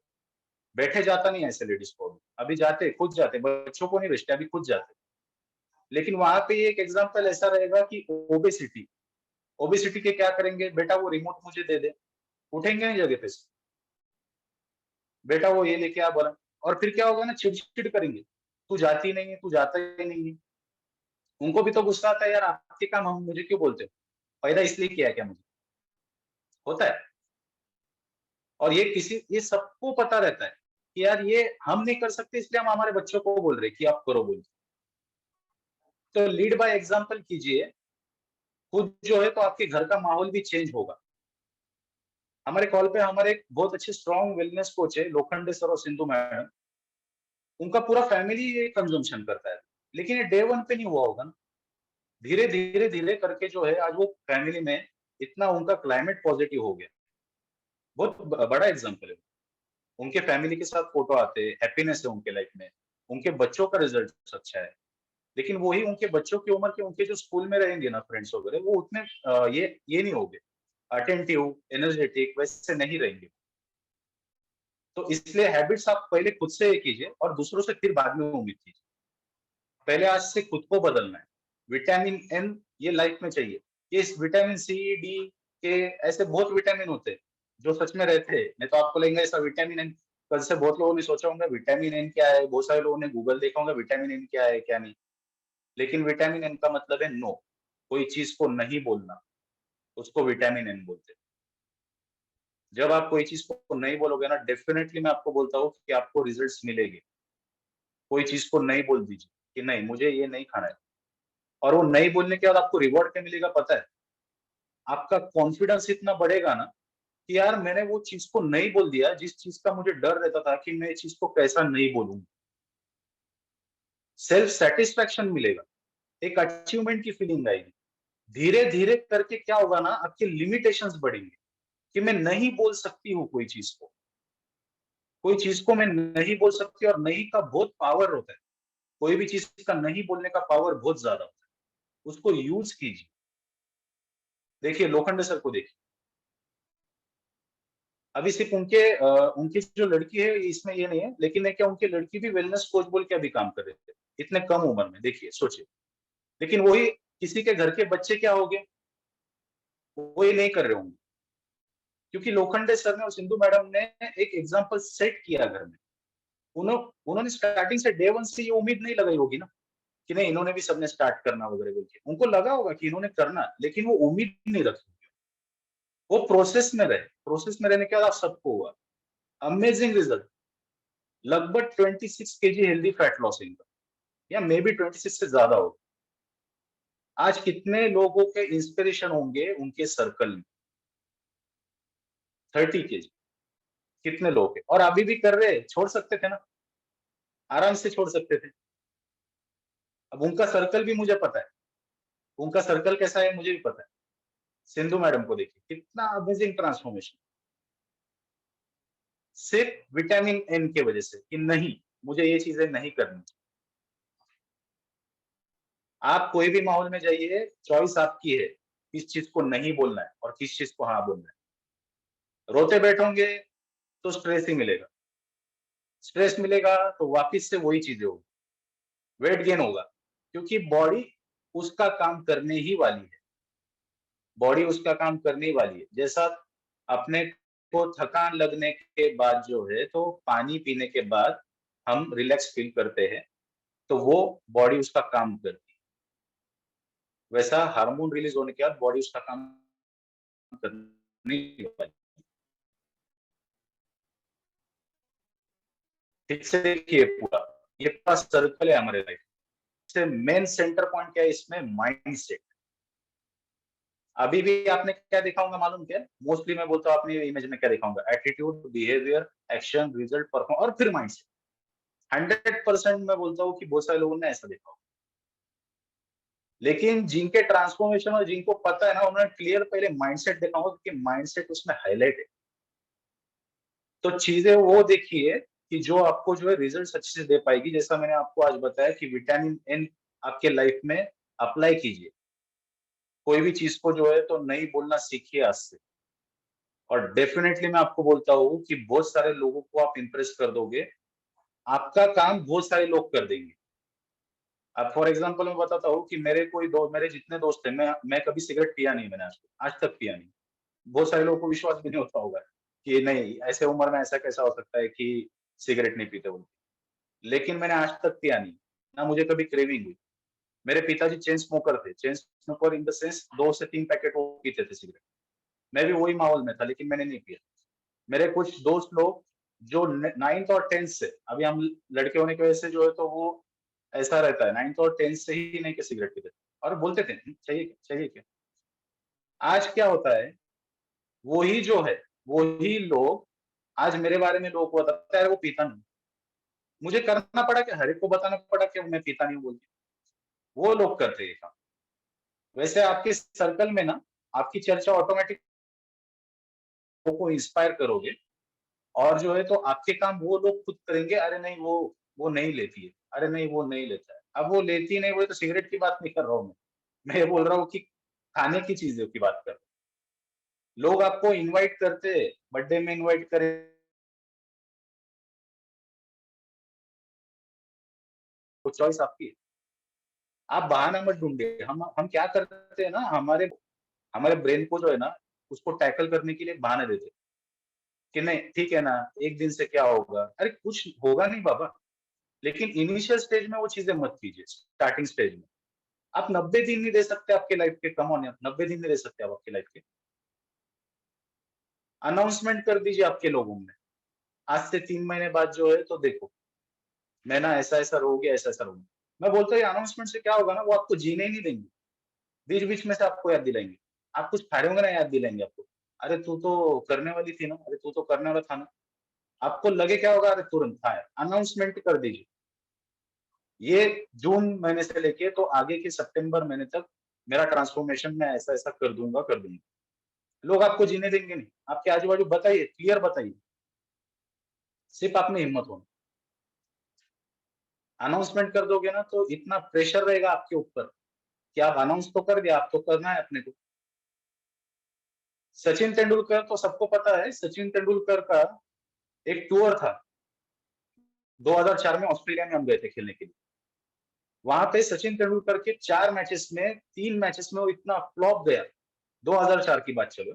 बैठे जाता नहीं ऐसे लेडीज को, अभी जाते, खुद जाते, बच्चों को नहीं भेजते, अभी खुद जाते। लेकिन वहां पे एक एग्जांपल ऐसा रहेगा कि ओबेसिटी, ओबेसिटी के क्या करेंगे, बेटा वो रिमोट मुझे दे दे, उठेंगे नहीं जगह पे से, बेटा वो ये लेके आ बोला। और फिर क्या होगा ना, चिड़चिड़ करेंगे, तू जाती नहीं है, तू जाता ही नहीं है। उनको भी तो गुस्सा आता है, यार आपके काम हम मुझे क्यों बोलते हो, पैदा इसलिए किया है क्या मुझे, होता है। और ये सबको पता रहता है कि यार ये हम नहीं कर सकते, इसलिए हम हमारे बच्चों को बोल रहे हैं कि आप करो बोल। तो लीड बाय एग्जांपल कीजिए, खुद जो है तो आपके घर का माहौल भी चेंज होगा। हमारे कॉल पे हमारे एक बहुत अच्छे स्ट्रॉन्ग वेलनेस कोच है, लोखंडे सर और सिंधु मैडम। उनका पूरा फैमिली ये कंजम्पशन करता है, लेकिन ये डे वन पे नहीं हुआ होगा ना। धीरे धीरे धीरे करके जो है आज वो फैमिली में इतना उनका क्लाइमेट पॉजिटिव हो गया। बहुत बड़ा एग्जाम्पल है। उनके फैमिली के साथ फोटो आते हैं, हैप्पीनेस है उनके लाइफ में, उनके बच्चों का रिजल्ट अच्छा है। लेकिन वही उनके बच्चों की उम्र के उनके जो स्कूल में रहेंगे ना फ्रेंड्स वगैरह, वो उतने ये नहीं होंगे, अटेंटिव, एनर्जेटिक वैसे नहीं रहेंगे। तो इसलिए हैबिट्स आप पहले खुद से ये कीजिए और दूसरों से फिर बाद में उम्मीद कीजिए। पहले आज से खुद को बदलना है। विटामिन एन ये लाइफ में चाहिए। ये इस विटामिन सी, डी के ऐसे बहुत विटामिन होते हैं जो सच में रहते हैं। नहीं तो आपको लगेगा ऐसा विटामिन एन, कल से बहुत लोगों ने सोचा होगा विटामिन एन क्या है, बहुत सारे लोगों ने गूगल देखा होगा विटामिन एन क्या है क्या नहीं। लेकिन विटामिन एन का मतलब है नो, कोई चीज को नहीं बोलना, उसको विटामिन एन बोलते हैं। जब आप कोई चीज को नहीं बोलोगे ना, डेफिनेटली मैं आपको बोलता हूँ कि आपको रिजल्ट्स मिलेंगे। कोई चीज को नहीं बोल दीजिए कि नहीं मुझे ये नहीं खाना है, और वो नहीं बोलने के बाद आपको रिवॉर्ड क्या मिलेगा पता है? आपका कॉन्फिडेंस इतना बढ़ेगा ना कि यार मैंने वो चीज को नहीं बोल दिया जिस चीज का मुझे डर रहता था कि मैं इस चीज को कैसा नहीं बोलूंगा। सेल्फ सेटिस्फेक्शन मिलेगा, एक अचीवमेंट की फीलिंग आएगी। धीरे धीरे करके क्या होगा ना, आपके लिमिटेशंस बढ़ेंगे कि मैं नहीं बोल सकती हूँ कोई चीज को, कोई चीज को मैं नहीं बोल सकती। और नहीं का बहुत पावर होता है, कोई भी चीज का नहीं बोलने का पावर बहुत ज्यादा होता है, उसको यूज कीजिए। देखिए लोखंडे सर को देखिए, अभी सिर्फ उनकी जो लड़की है इसमें ये नहीं है, लेकिन है क्या उनकी लड़की भी वेलनेस कोच बोल के अभी काम कर रहे थे इतने कम उम्र में, देखिए सोचिए। लेकिन वही किसी के घर के बच्चे क्या हो गए, वो ये नहीं कर रहे होंगे, क्योंकि लोखंडे सर ने और सिंधु मैडम ने एक एग्जाम्पल सेट किया घर में। उन्होंने स्टार्टिंग से डे वन से ये उम्मीद नहीं लगाई होगी ना कि नहीं इन्होंने भी सबने स्टार्ट करना वगैरह बोल के। उनको लगा होगा कि इन्होंने करना, लेकिन वो उम्मीद नहीं रखी, वो प्रोसेस में रहे। प्रोसेस में रहने के बाद आप सबको हुआ अमेजिंग रिजल्ट। लगभग 26 केजी हेल्दी फैट लॉस इनका, या मे बी 26 से ज्यादा हो। आज कितने लोगों के इंस्पिरेशन होंगे उनके सर्कल में, 30 केजी, कितने लोग हैं और अभी भी कर रहे हैं। छोड़ सकते थे ना, आराम से छोड़ सकते थे। अब उनका सर्कल भी मुझे पता है, उनका सर्कल कैसा है मुझे भी पता है। सिंधु मैडम को देखिए कितना अमेजिंग ट्रांसफॉर्मेशन, सिर्फ विटामिन एन की वजह से कि नहीं मुझे ये चीजें नहीं करनी। आप कोई भी माहौल में जाइए, चॉइस आपकी है किस चीज को नहीं बोलना है और किस चीज को हाँ बोलना है। रोते बैठोगे तो स्ट्रेस ही मिलेगा, स्ट्रेस मिलेगा तो वापिस से वही चीजें होगी, वेट गेन होगा, क्योंकि बॉडी उसका काम करने ही वाली है। बॉडी उसका काम करने ही वाली है। जैसा अपने को थकान लगने के बाद जो है तो पानी पीने के बाद हम रिलैक्स फील करते हैं, तो वो बॉडी उसका काम करती है। वैसा हार्मोन रिलीज होने के बाद बॉडी उसका काम करने ही वाली है। ठीक से देखिए पूरा, ये पूरा सर्कल है हमारे लाइफ से। मेन सेंटर पॉइंट क्या है इसमें? माइंडसेट। अभी भी आपने क्या देखा होगा मालूम क्या? मोस्टली मैं बोलता हूँ आपने इमेज में क्या देखा होगा? Attitude, behaviour, action, result, perform और फिर माइंडसेट। 100% मैं बोलता हूँ कि बहुत सारे लोगों ने ऐसा देखा होगा। लेकिन जिनके ट्रांसफॉर्मेशन और जिनको पता है ना, उन्होंने क्लियर पहले माइंडसेट देखा होगा, क्योंकि माइंडसेट उसमें हाईलाइट है। तो चीजें वो देखिए कि जो आपको जो है रिजल्ट अच्छे से दे पाएगी। जैसा मैंने आपको आज बताया कि विटामिन एन आपके लाइफ में अप्लाई कीजिए। कोई भी चीज को जो है तो नहीं बोलना सीखिए आज से। और डेफिनेटली मैं आपको बोलता हूँ कि बहुत सारे लोगों को आप इंप्रेस कर दोगे। आपका काम बहुत सारे लोग कर देंगे। अब फॉर एग्जांपल मैं बताता हूँ कि मेरे जितने दोस्त हैं, मैं कभी सिगरेट पिया नहीं, मैंने आज तक पिया नहीं। बहुत सारे लोगों को विश्वास भी नहीं होता होगा कि नहीं ऐसे उम्र में ऐसा कैसा हो सकता है कि सिगरेट नहीं पीते बोल के। लेकिन मैंने आज तक पिया नहीं, ना मुझे कभी क्रेविंग हुई। मेरे पिताजी चेन स्मोकर थे, chain smoker in the sense 2 से 3 पैकेट वो पीते थे सिगरेट। मैं भी वही माहौल में था, लेकिन मैंने नहीं पिया। मेरे कुछ दोस्त लोग जो 9th और 10th से, अभी हम लड़के होने की वजह से जो है तो वो ऐसा रहता है, 9th और 10th से ही नहीं के सिगरेट पीते थे और बोलते थे चाहिए क्या चाहिए क्या। आज क्या होता है, वही जो है वही लोग आज मेरे बारे में लोगों को बताता है वो पीता नहीं। मुझे करना पड़ा कि हर एक को बताना पड़ा कि मैं पीता नहीं हूँ बोल के। वो लोग करते हैं ये काम। वैसे आपके सर्कल में ना आपकी चर्चा ऑटोमेटिक को इंस्पायर करोगे और जो है तो आपके काम वो लोग खुद करेंगे, अरे नहीं वो नहीं लेती है, अरे नहीं वो नहीं लेता है। अब वो लेती नहीं, वो तो सिगरेट की बात नहीं कर रहा हूँ मैं ये बोल रहा हूँ कि खाने की चीज़ों की बात कर रहा हूँ। लोग आपको इनवाइट करते हैं, बर्थडे में इनवाइट करें, वो चॉइस आपकी है। आप बहाना मत ढूँढिए। हम क्या करते हैं ना, हमारे हमारे ब्रेन को जो है ना, उसको टैकल करने के लिए बहाने देते हैं कि नहीं ठीक है ना, 1 दिन से क्या होगा? अरे कुछ होगा नहीं बाबा। लेकिन इनिशियल स्टेज में वो चीज़ें मत कीजिए, स्टार्टिंग स्टेज में। आप 90 दिन नहीं दे सकते आपके लाइफ के, कम ऑन यार, 90 दिन नहीं दे सकते आप आपकी लाइफ के। अनाउंसमेंट कर दीजिए आपके लोगों में। आज से 3 महीने बाद जो है तो देखो, मैं ना ऐसा-ऐसा रहोगे, ऐसा-ऐसा रहोगे। मैं बोलता हूँ ये अनाउंसमेंट से क्या होगा ना, वो आपको जीने ही नहीं देंगे। बीच-बीच में से आपको याद दिलाएँगे। आप कुछ फाड़े होंगे ना, याद दिलाएँगे आपको। अरे तू तो करने वाली थी ना, अरे तू तो करने वाला था ना। आपको लगे क्या होगा, अरे तुरंत हाँ यार, अनाउंसमेंट कर दीजिए। ये जून महीने से लेके तो आगे के सितंबर महीने तक मेरा ट्रांसफॉर्मेशन मैं ऐसा-ऐसा कर दूँगा, कर दूँगा। लोग आपको जीने देंगे नहीं। आपके आजू-बाजू बताइए, क्लियर बताइए। सिर्फ आप में हिम्मत होना। अनाउंसमेंट कर दोगे ना तो इतना प्रेशर रहेगा आपके ऊपर कि आप अनाउंस तो कर दिया, आप तो करना है अपने को। सचिन तेंदुलकर तो सबको पता है, सचिन तेंदुलकर का एक टूर था। 2004 में ऑस्ट्रेलिया में हम गए थे खेलने के लिए। वहाँ पे सचिन तेंदुलकर के 4 मैचेस में 3 मैचेस में वो इतना फ्लॉप गया। 2004 की बात चलो।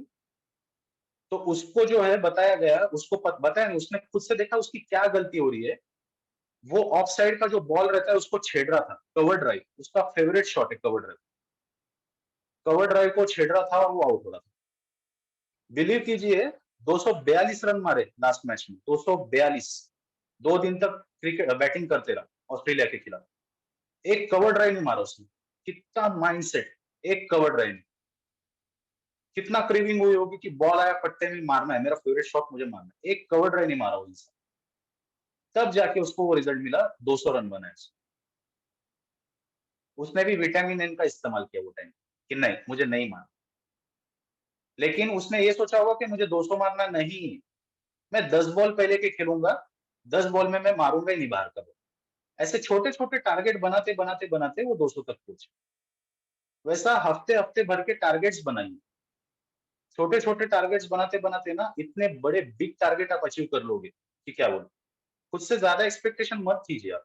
तो उसको जो है बताया गया, उसको बताया नहीं, उसने खुद से देखा उसकी क्या गलती हो रही है। वो ऑफ साइड का जो बॉल रहता है उसको छेड़ रहा था, कवर ड्राइव, उसका फेवरेट शॉट है कवर ड्राइव। कवर ड्राइव को छेड़ रहा था और वो आउट हो रहा था। बिलीव कीजिए 242 रन मारे लास्ट मैच में, 242। 2 दिन तक क्रिकेट बैटिंग करते रहा ऑस्ट्रेलिया के खिलाफ। एक कवर ड्राइव नहीं मारा उसने। कितना माइंडसेट, एक कवर ड्राइव नहीं। कितना क्रेविंग हुई होगी कि बॉल आया पट्टे में मारना है, मेरा फेवरेट शॉट मुझे मारना है। एक कवर ड्राइव नहीं मारा वो इंसान। तब जाके उसको वो रिजल्ट मिला, 200 रन बनाए। उसने भी विटामिन एन का इस्तेमाल किया वो टाइम कि नहीं मुझे नहीं मारना। लेकिन उसने ये सोचा होगा कि मुझे 200 मारना नहीं, मैं 10 बॉल पहले के खेलूंगा, 10 बॉल में मैं मारूंगा ही नहीं बाहर का बॉल। ऐसे छोटे-छोटे टारगेट बनाते, बनाते, बनाते वो 200 तक पहुंचे। वैसा हफ्ते-हफ्ते भर के टारगेट्स बनाइए। छोटे-छोटे टारगेट्स बनाते-बनाते ना इतने बड़े बिग टारगेट आप अचीव कर लोगे कि क्या बोलूं। खुद से ज्यादा एक्सपेक्टेशन मत कीजिए आप।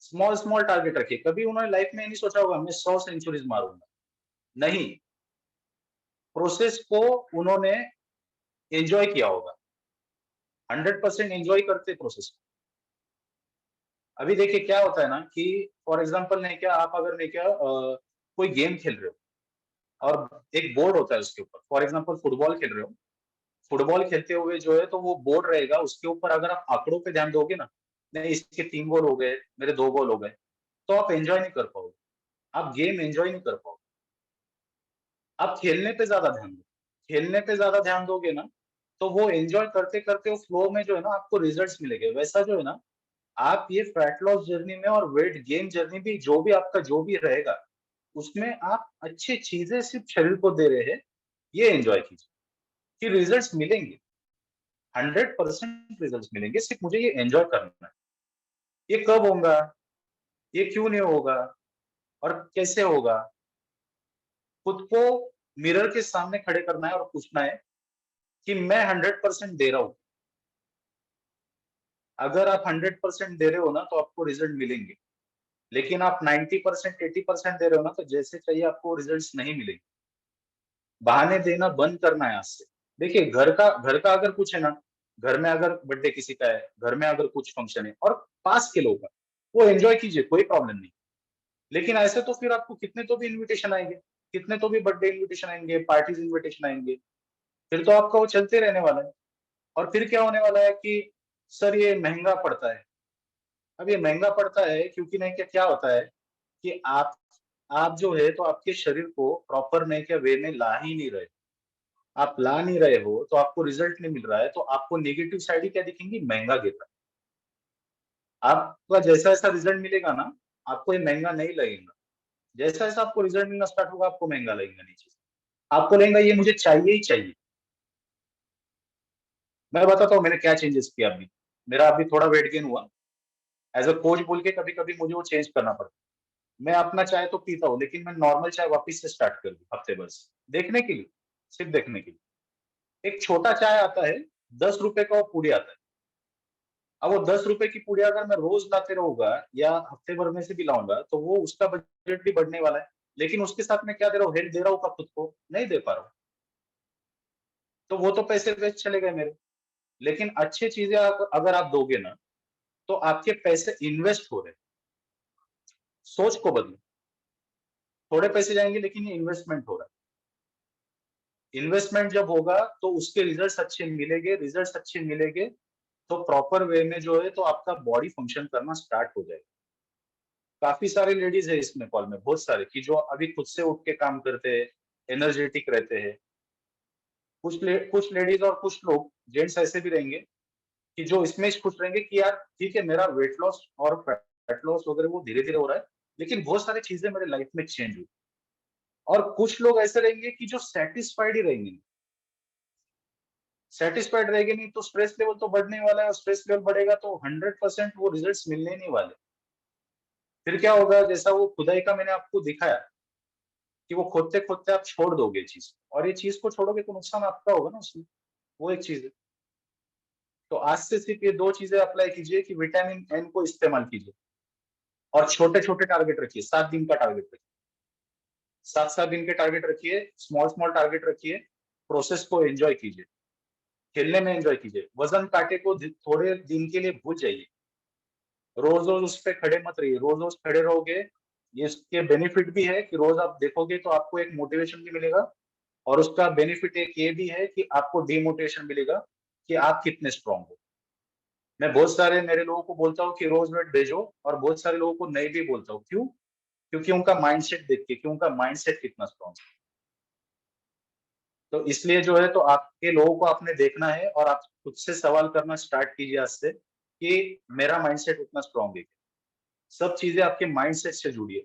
स्मॉल स्मॉल टारगेट रखिए। कभी उन्होंने लाइफ में नहीं सोचा होगा मैं 100 सेंचुरीज मारूंगा। नहीं, प्रोसेस को उन्होंने एंजॉय किया होगा। 100% एंजॉय करते प्रोसेस को। अभी देखिए क्या होता है ना कि फॉर एग्जांपल नहीं क्या, आप अगर नहीं क्या कोई गेम खेल रहे हो और एक बोर्ड होता है उसके ऊपर, फॉर एग्जांपल फुटबॉल खेल रहे हो। फुटबॉल खेलते हुए जो है तो वो बोर्ड रहेगा, उसके ऊपर अगर आप आंकड़ों पे ध्यान दोगे ना, नहीं इसके 3 गोल हो गए, मेरे 2 गोल हो गए, तो आप एंजॉय नहीं कर पाओगे। आप गेम एंजॉय नहीं कर पाओगे। आप खेलने पे ज्यादा ध्यान दो। खेलने पे ज्यादा ध्यान दोगे ना, तो वो एंजॉय करते करते वो फ्लो में जो है ना आपको रिजल्ट्स मिलेंगे। वैसा जो है ना, आप ये फैट लॉस जर्नी में और वेट गेन जर्नी भी जो भी आपका जो भी रहेगा, उसमें आप अच्छी चीजें सिर्फ शरीर को दे रहे हैं, ये एंजॉय कीजिए कि रिजल्ट्स मिलेंगे। 100% रिजल्ट्स मिलेंगे, सिर्फ मुझे ये एंजॉय करना है। ये कब होगा, ये क्यों नहीं होगा और कैसे होगा, खुद को मिरर के सामने खड़े करना है और पूछना है कि मैं 100% दे रहा हूं। अगर आप 100% दे रहे हो ना तो आपको रिजल्ट मिलेंगे। लेकिन आप 90% 80% दे रहे हो ना, तो जैसे चाहिए आपको रिजल्ट्स नहीं मिलेंगे। बहाने देना बंद करना है आज से। देखिए घर का अगर कुछ है ना, घर में अगर बर्थडे किसी का है, घर में अगर कुछ फंक्शन है और पास के लोग हैं, वो एंजॉय कीजिए, कोई प्रॉब्लम नहीं। लेकिन ऐसे तो फिर आपको कितने तो भी इनविटेशन आएंगे, कितने तो भी बर्थडे इनविटेशन आएंगे, पार्टीज इनविटेशन आएंगे, फिर तो आपका वो चलते रहने वाला है। और फिर क्या होने वाला है कि सर ये महंगा पड़ता है। अब ये महंगा पड़ता है क्योंकि नहीं क्या क्या होता है कि आप जो है तो आपके शरीर को प्रॉपर नहीं क्या वे में ला ही नहीं रहे। आप ला नहीं रहे हो तो आपको रिजल्ट नहीं मिल रहा है, तो आपको नेगेटिव साइड ही क्या दिखेंगी, महंगा गिर रहा है। आपका जैसा ऐसा रिजल्ट मिलेगा ना, आपको ये महंगा नहीं लगेगा। जैसा जैसा आपको रिजल्ट मिलना स्टार्ट होगा, आपको महंगा लगेगा नीचे से। आपको लगेगा ये मुझे चाहिए ही चाहिए। मैं बताता हूँ मैंने क्या चेंजेस किया अभी। मेरा अभी थोड़ा वेट गेन हुआ। एज अ कोच बोल के कभी-कभी मुझे वो चेंज करना पड़ता है। मैं अपना चाय तो पीता हूँ, लेकिन मैं नॉर्मल चाय वापस से स्टार्ट कर दी हफ्ते भर से। देखने के लिए, सिर्फ देखने के लिए। एक छोटा चाय आता है, ₹10 का वो पुड़ी आता है। अब वो ₹10 की पुड़ी अगर मैं रोज लाते रहूँगा या हफ्ते भर में से भी लाऊँगा, तो वो उसका बजट भी बढ़ने वाला है। लेकिन उसके साथ मैं क्या दे रहा हूँ, हेल्थ दे रहा हूँ क्या खुद को? नहीं दे पा रहा हूँ। तो वो तो पैसे वेस्ट चले गए मेरे। लेकिन अच्छी चीज़ें अगर आप दोगे ना, तो आपके पैसे इन्वेस्ट हो रहे हैं। सोच को बदलो। थोड़े पैसे जाएँगे लेकिन ये इन्वेस्टमेंट हो रहा है। इन्वेस्टमेंट जब होगा तो उसके रिजल्ट्स अच्छे मिलेंगे, रिजल्ट्स अच्छे मिलेंगे तो प्रॉपर वे में जो है तो आपका बॉडी फंक्शन करना स्टार्ट हो जाएगा। काफ़ी सारी लेडीज़ है इसमें कॉल में, बहुत सारे कि जो अभी खुद से उठ के काम करते हैं, एनर्जेटिक रहते हैं। कुछ लेडीज़ और कुछ लोग जेंट्स ऐसे भी रहेंगे कि जो इसमें खुश रहेंगे कि यार ठीक है मेरा वेट लॉस और फैट लॉस वगैरह वो धीरे-धीरे हो रहा है, लेकिन बहुत सारी चीज़ें मेरे लाइफ में चेंज हुई। और कुछ लोग ऐसे रहेंगे कि जो सैटिस्फाइड ही रहेंगे नहीं। सैटिस्फाइड रहेंगे नहीं तो स्ट्रेस लेवल तो बढ़ने वाला है और स्ट्रेस लेवल बढ़ेगा तो 100% वो रिजल्ट्स मिलने नहीं वाले। फिर क्या होगा जैसा वो खुदाई का मैंने आपको दिखाया कि वो खोदते-खोदते आप छोड़ दोगे चीज़ और ये चीज़ को छोड़ोगे तो नुकसान आपका होगा ना उसमें, वो एक चीज़ है। तो आज से सिर्फ ये 2 चीज़ें अप्लाई कीजिए कि विटामिन एन को इस्तेमाल कीजिए और छोटे-छोटे टारगेट रखिए, 7 दिन का टारगेट रखिए। 7-7 दिन के टारगेट रखिए, स्मॉल-स्मॉल टारगेट रखिए, प्रोसेस को एन्जॉय कीजिए, खेलने में एन्जॉय कीजिए। वज़न कांटे को थोड़े दिन के लिए भूल जाइए। रोज़-रोज़ उस पे खड़े मत रहिए, रोज़-रोज़ खड़े रहोगे, ये इसके बेनिफिट भी है कि रोज़ आप देखोगे तो आपको एक मोटिवेशन भी मिलेगा और उसका बेनिफिट एक ये भी है कि आपको डिमोटिवेशन मिलेगा कि आप कितने स्ट्रॉन्ग हो। मैं बहुत सारे मेरे लोगों को बोलता हूँ कि रोज़ वेट भेजो और बहुत सारे लोगों को नहीं भी बोलता हूँ। क्यों? क्योंकि उनका माइंडसेट देख के कि उनका माइंडसेट कितना स्ट्रॉन्ग है। तो इसलिए जो है तो आपके लोगों को आपने देखना है और आप खुद से सवाल करना स्टार्ट कीजिए आज से कि मेरा माइंडसेट उतना स्ट्रॉन्ग है। सब चीज़ें आपके माइंडसेट से जुड़ी है।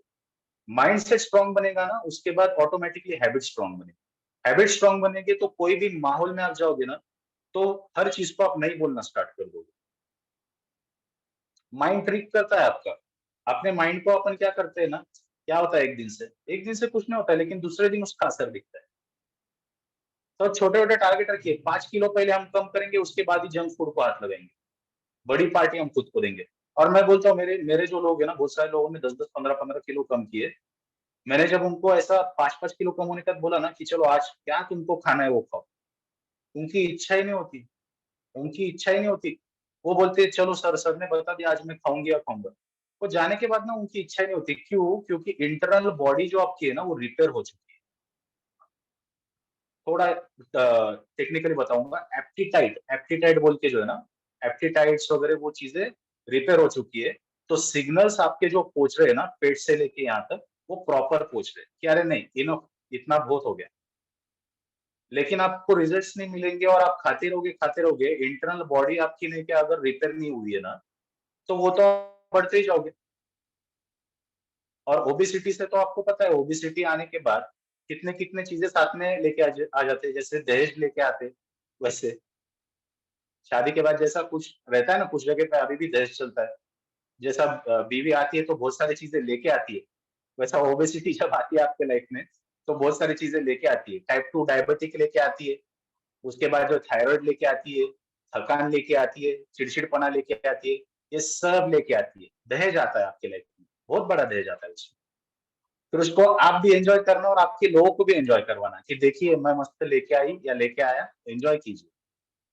माइंडसेट स्ट्रॉन्ग बनेगा ना, उसके बाद ऑटोमैटिकली हैबिट स्ट्रॉन्ग बनेगी। हैबिट स्ट्रॉन्ग बनेगी तो कोई भी माहौल में आप जाओगे ना, तो हर चीज़ को आप नहीं बोलना स्टार्ट कर दोगे। माइंड ट्रिक करता है आपका। अपने माइंड को अपन क्या करते हैं ना, क्या होता है एक दिन से कुछ नहीं होता है, लेकिन दूसरे दिन उसका असर दिखता है। तो छोटे-छोटे टारगेट रखिए, 5 किलो पहले हम कम करेंगे, उसके बाद ही जंक फूड को हाथ लगाएँगे। बड़ी पार्टी हम खुद को देंगे। और मैं बोलता हूँ मेरे मेरे जो लोग हैं ना, बहुत सारे लोगों ने 10-10, 15-15 किलो कम किए। मैंने जब उनको ऐसा 5-5 किलो कम होने का बोला ना कि चलो आज क्या तुमको खाना है वो खाओ। उनकी इच्छा ही नहीं होती, उनकी इच्छा ही नहीं होती। वो बोलते हैं चलो सर ने बता दिया आज मैं खाऊँगी या खाऊँगा। वो जाने के बाद ना उनकी इच्छा ही नहीं होती। क्यों? क्योंकि इंटरनल बॉडी जो आपकी है ना वो रिपेयर हो चुकी है। थोड़ा टेक्निकली बताऊँगा एप्टीटाइट एप्टीटाइट बोल के जो है ना, एप्टीटाइट्स वगैरह वो चीज़ें रिपेयर हो चुकी है। तो सिग्नल्स आपके जो पहुँच रहे हैं ना पेट से लेके यहाँ तक, वो प्रॉपर पहुँच रहे हैं कि अरे नहीं इनफ इतना बहुत हो गया। लेकिन आपको रिजल्ट्स नहीं मिलेंगे और आप खाते रहोगे, इंटरनल बॉडी आपकी नहीं क्या अगर रिपेयर नहीं हुई है ना, तो वो तो आप बढ़ते ही जाओगे। और ओबेसिटी से तो आपको पता है ओबेसिटी आने के बाद कितने-कितने चीज़ें साथ में लेके आ जाते हैं, जैसे दहेज लेके आते हैं, वैसे शादी के बाद जैसा कुछ रहता है ना, कुछ जगह पे अभी भी दहेज चलता है। जैसा बीवी आती है तो बहुत सारी चीज़ें लेके आती है, वैसा ओबेसिटी जब आती है आपके लाइफ में, तो बहुत सारी चीज़ें लेके आती है। टाइप 2 डायबिटिक लेके आती है, उसके बाद जो थायराइड लेके आती है, थकान लेके आती है, चिड़चिड़पना लेके आती है, ये सब लेके आती है। दहेज आता है आपकी लाइफ में, बहुत बड़ा दहेज आता है उसमें। फिर उसको आप भी एन्जॉय करना और आपके लोगों को भी एन्जॉय करवाना कि देखिए मैं मस्त लेके आई या लेके आया, एन्जॉय कीजिए।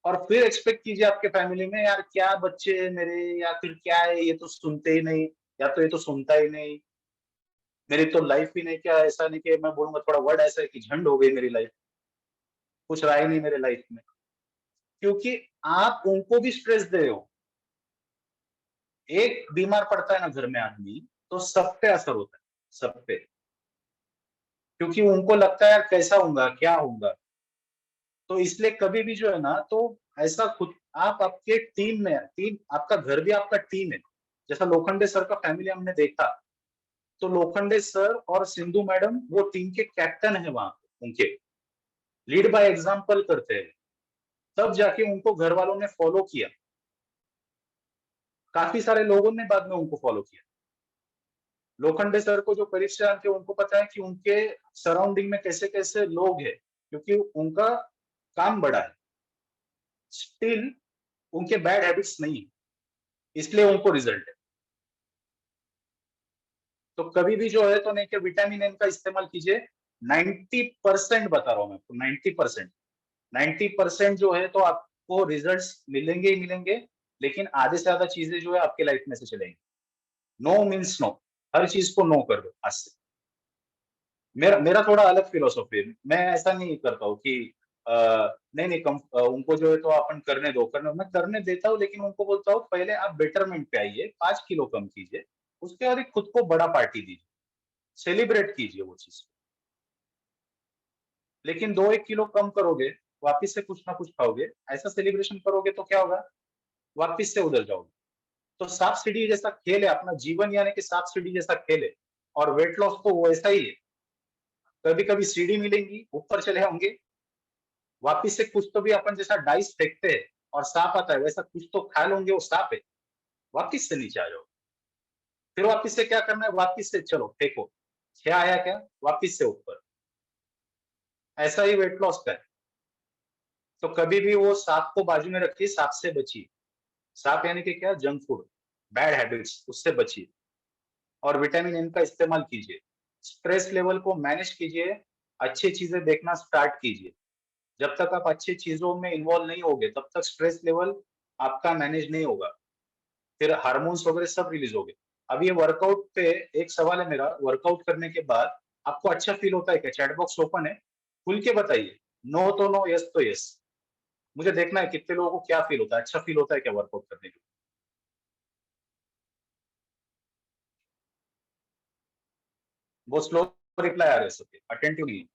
और फिर एक्सपेक्ट कीजिए आपके फैमिली में यार क्या बच्चे हैं मेरे या फिर क्या है ये तो सुनते ही नहीं या तो ये तो सुनता ही नहीं, मेरी तो लाइफ ही नहीं क्या ऐसा नहीं कि मैं बोलूँगा थोड़ा वर्ड ऐसा है कि झंड हो गई मेरी लाइफ, कुछ रहा ही नहीं मेरे लाइफ में। क्योंकि आप उनको भी स्ट्रेस दे रहे हो। एक बीमार पड़ता है ना घर में आदमी, तो सब पे असर होता है, सब पे। क्योंकि उनको लगता है यार कैसा होऊँगा, क्या होऊँगा? तो इसलिए कभी भी जो है ना तो ऐसा खुद आप आपके टीम में टीम आपका घर भी आपका टीम है। जैसा लोखंडे सर का फैमिली हमने देखा, तो लोखंडे सर और सिंधु मैडम वो टीम के कैप्टन है वहाँ पे उनके। लीड बाय एग्जाम्पल करते हैं, तब जाके उनको घर वालों ने फॉलो किया। काफी सारे लोगों ने बाद में उनको फॉलो किया। लोखंडे सर को जो करीब से जानते हैं उनको पता है कि उनके सराउंडिंग में कैसे कैसे लोग हैं, क्योंकि उनका काम बड़ा है। स्टिल उनके बैड हैबिट्स नहीं है, इसलिए उनको रिजल्ट है। तो कभी भी जो है तो नहीं कि विटामिन एन का इस्तेमाल कीजिए। 90% बता रहा हूं मैं आपको, 90%। 90% जो है तो आपको रिजल्ट्स मिलेंगे ही मिलेंगे, लेकिन आधे से ज्यादा चीजें जो है आपके लाइफ में से चलेंगी। नो मीन्स नो, हर चीज को नो कर दो आज से। मेरा मेरा थोड़ा अलग फिलोसॉफी है। मैं ऐसा नहीं करता हूँ कि नहीं नहीं उनको जो है तो अपन करने दो, मैं करने देता हूँ, लेकिन उनको बोलता हूँ पहले आप बेटरमेंट पे आइए, 5 किलो कम कीजिए, उसके बाद एक खुद को बड़ा पार्टी दीजिए, सेलिब्रेट कीजिए वो चीज। लेकिन 2-1 किलो कम करोगे, वापिस से कुछ ना कुछ खाओगे, ऐसा सेलिब्रेशन करोगे तो क्या होगा, वापिस से उधर जाओगे। तो सांप सीढ़ी जैसा खेल है अपना जीवन, यानी कि सांप सीढ़ी जैसा खेल है। और वेट लॉस तो वैसा ही है, कभी कभी सीढ़ी मिलेंगी, ऊपर चले होंगे, वापिस से कुछ तो भी अपन जैसा डाइस फेंकते हैं और सांप आता है, वैसा कुछ तो खा लोगे, वो सांप है, वापिस से नीचे आ जाओ। फिर वापिस से क्या करना है, वापिस से चलो फेंको, 6 आया क्या, वापिस से ऊपर। ऐसा ही वेट लॉस का है। तो कभी भी वो सांप को बाजू में रखिए, सांप से बचिए। सांप यानी कि क्या, जंक फूड, बैड हैबिट्स, उससे बचिए। और विटामिन एन का इस्तेमाल कीजिए। स्ट्रेस लेवल को मैनेज कीजिए, अच्छी चीजें देखना स्टार्ट कीजिए। जब तक आप अच्छी चीजों में इन्वॉल्व नहीं होगे, तब तक स्ट्रेस लेवल आपका मैनेज नहीं होगा। फिर हार्मोन्स वगैरह सब रिलीज होंगे। अब ये वर्कआउट पे एक सवाल है मेरा, वर्कआउट करने के बाद आपको अच्छा फील होता है क्या? चैट बॉक्स ओपन है, खुल के बताइए। नो तो नो, यस तो यस। मुझे देखना है कितने लोगों को क्या फील होता है, अच्छा फील होता है क्या वर्कआउट करने के? वो स्लो रिप्लाई आ रहे हैं सबके, अटेंटिव नहीं है।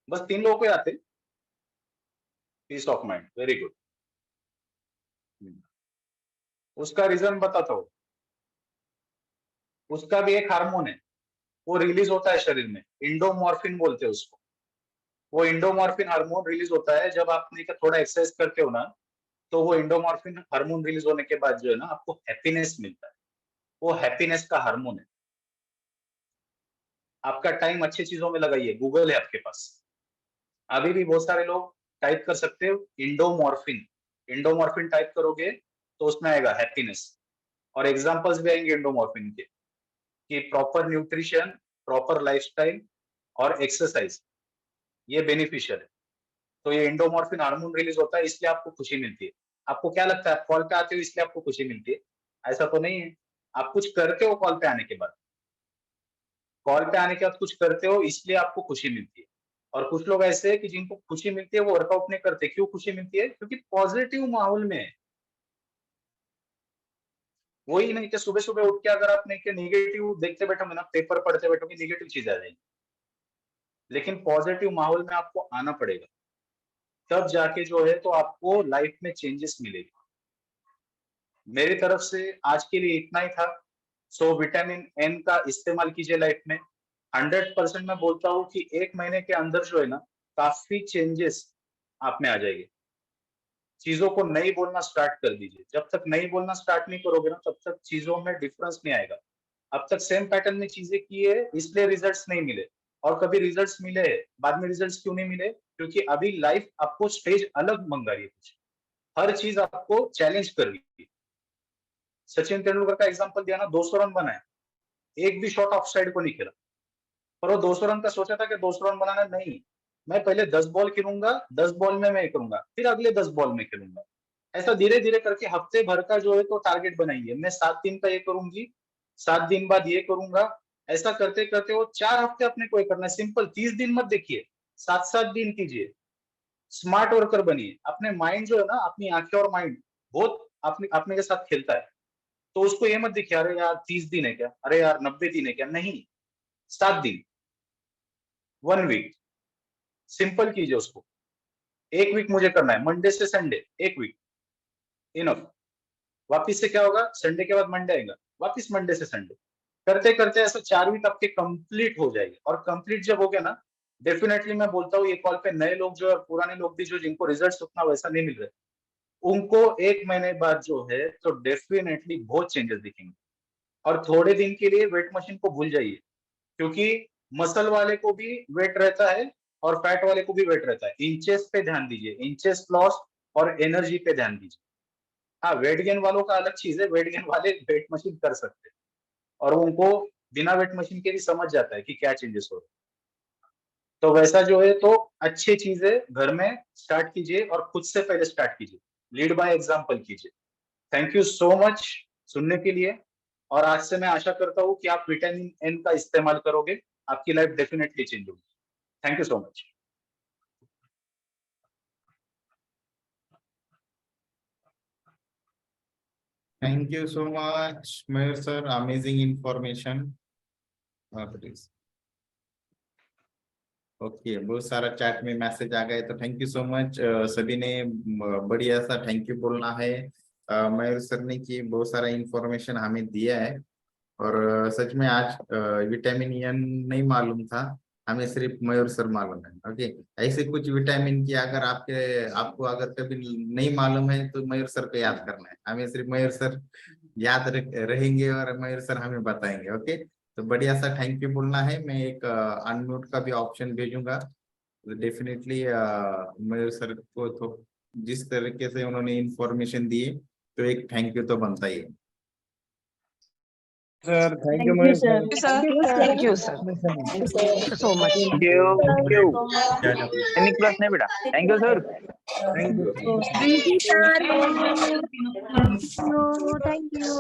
बस 3 लोगों को ही आते, peace of mind, very good. उसका रीजन बताता हूँ। उसका भी एक हार्मोन है, वो रिलीज होता है शरीर में, इंडोमॉर्फिन बोलते हैं उसको। वो इंडोमॉर्फिन हार्मोन रिलीज होता है जब आप नहीं का थोड़ा एक्सरसाइज करते हो ना, तो वो इंडोमॉर्फिन हार्मोन रिलीज होने के बाद जो है ना, आपको हैप्पीनेस मिलता है। वो हैप्पीनेस का हार्मोन है। आपका टाइम अच्छी चीजों में लगाइए, गूगल है आपके पास, अभी भी बहुत सारे लोग टाइप कर सकते हो इंडोमॉर्फिन। इंडोमॉर्फिन टाइप करोगे तो उसमें आएगा हैप्पीनेस, और एग्जांपल्स भी आएंगे इंडोमॉर्फिन के, कि प्रॉपर न्यूट्रिशन, प्रॉपर लाइफस्टाइल और एक्सरसाइज, ये बेनिफिशियल है। तो ये इंडोमॉर्फिन हार्मोन रिलीज होता है, इसलिए आपको खुशी मिलती है। आपको क्या लगता है, आप कॉल पे आते हो इसलिए आपको खुशी मिलती है? ऐसा तो नहीं है। आप कुछ करते हो कॉल पे आने के बाद, कॉल पे आने के बाद कुछ करते हो इसलिए आपको खुशी मिलती है। और कुछ लोग ऐसे हैं कि जिनको खुशी मिलती है वो वर्कआउट नहीं करते। क्यों खुशी मिलती है? क्योंकि पॉजिटिव माहौल में है। वही नहीं कि सुबह सुबह उठ के अगर आप नहीं कि नेगेटिव देखते बैठोगे ना, पेपर पढ़ते बैठोगे, नेगेटिव चीज आ जाएगी। लेकिन पॉजिटिव माहौल में आपको आना पड़ेगा, तब जाके जो है तो आपको लाइफ में चेंजेस मिलेगी। मेरी तरफ से आज के लिए इतना ही था। सो विटामिन एन का इस्तेमाल कीजिए लाइफ में। 100% मैं बोलता हूँ कि 1 महीने के अंदर जो है ना, काफी चेंजेस आप में आ जाएंगे। चीजों को नहीं बोलना स्टार्ट कर दीजिए। जब तक नहीं बोलना स्टार्ट नहीं करोगे ना, तब तक चीजों में डिफरेंस नहीं आएगा। अब तक सेम पैटर्न में चीजें की है, इसलिए रिजल्ट्स नहीं मिले। और कभी रिजल्ट्स मिले हैं, बाद में रिजल्ट्स क्यों नहीं मिले? क्योंकि अभी लाइफ आपको स्टेज अलग मंगा रही है कुछ। हर चीज आपको चैलेंज कर रही है। सचिन तेंदुलकर का एग्जांपल दिया ना, 200 रन बनाए, एक भी शॉट ऑफ साइड को नहीं खेला। पर वो 200 रन का सोचा था कि 200 रन बनाना नहीं, मैं पहले 10 बॉल खेलूंगा, 10 बॉल में मैं करूंगा, फिर अगले 10 बॉल में खेलूंगा। ऐसा धीरे धीरे करके हफ्ते भर का जो है तो टारगेट बनाइए। मैं 7 दिन का ये करूंगी, 7 दिन बाद ये करूंगा। ऐसा करते करते वो 4 हफ्ते अपने को ये करना है। सिंपल, 30 दिन मत देखिए, 7-7 दिन कीजिए। स्मार्ट वर्कर बनिए। अपने माइंड जो है ना, अपनी आंखें और माइंड बहुत अपने अपने के साथ खेलता है। तो उसको ये मत देखिए, अरे यार 30 दिन है क्या, अरे यार 90 दिन है क्या, नहीं, 7 दिन, 1 वीक। सिंपल कीजिए उसको। 1 वीक मुझे करना है, मंडे से संडे, 1 वीक इनफ। वापिस से क्या होगा, संडे के बाद मंडे आएगा, वापिस मंडे से संडे। करते करते ऐसे 4 वीक आपके कंप्लीट हो जाएगी, और कंप्लीट जब हो गया ना, डेफिनेटली मैं बोलता हूँ ये कॉल पे नए लोग जो है, पुराने लोग भी जो जिनको रिजल्ट उतना वैसा नहीं मिल रहे, उनको 1 महीने बाद जो है तो डेफिनेटली बहुत चेंजेस दिखेंगे। और थोड़े दिन के लिए वेट मशीन को भूल जाइए, क्योंकि मसल वाले को भी वेट रहता है और फैट वाले को भी वेट रहता है। इंचेस पे ध्यान दीजिए, इंचेस लॉस और एनर्जी पे ध्यान दीजिए। हाँ, वेट गेन वालों का अलग चीज है, वेट गेन वाले वेट मशीन कर सकते हैं और उनको बिना वेट मशीन के भी समझ जाता है कि क्या चेंजेस हो रहे हैं। तो वैसा जो है तो अच्छी चीजें घर में स्टार्ट कीजिए और खुद से पहले स्टार्ट कीजिए, लीड बाय एग्जांपल कीजिए। थैंक यू सो मच सुनने के लिए, और आज से मैं आशा करता हूँ कि आप विटामिन एन का इस्तेमाल करोगे, आपकी लाइफ डेफिनेटली चेंज होगी। Thank you so much. Thank you so much, Mayur sir. Amazing information. Please. Okay, बहुत सारा चैट में मैसेज आ गए, तो थैंक यू सो मच। सभी ने बढ़िया सा थैंक यू बोलना है मयूर सर ने, कि बहुत सारा इंफॉर्मेशन हमें दिया है। और सच में आज विटामिन एन नहीं मालूम था, हमें सिर्फ मयूर सर मालूम है। ओके, ऐसे कुछ विटामिन की अगर आपको अगर कभी नहीं मालूम है तो मयूर सर को याद करना है, हमें सिर्फ मयूर सर याद रहेंगे और मयूर सर हमें बताएंगे। ओके, तो बढ़िया सा थैंक यू बोलना है। मैं एक अनम्यूट का भी ऑप्शन भेजूंगा, तो डेफिनेटली मयूर सर को तो जिस तरीके से उन्होंने इंफॉर्मेशन दी तो एक थैंक यू तो बनता ही है। Sir, thank you, Thank you, sir. sir. Thank you, sir. Thank you so much. Thank you. Thank you. क्या क्या बोल- Any class नहीं बेटा? Thank you, sir. Thank you. Thank you, sir. Thank you.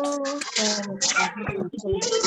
Thank you.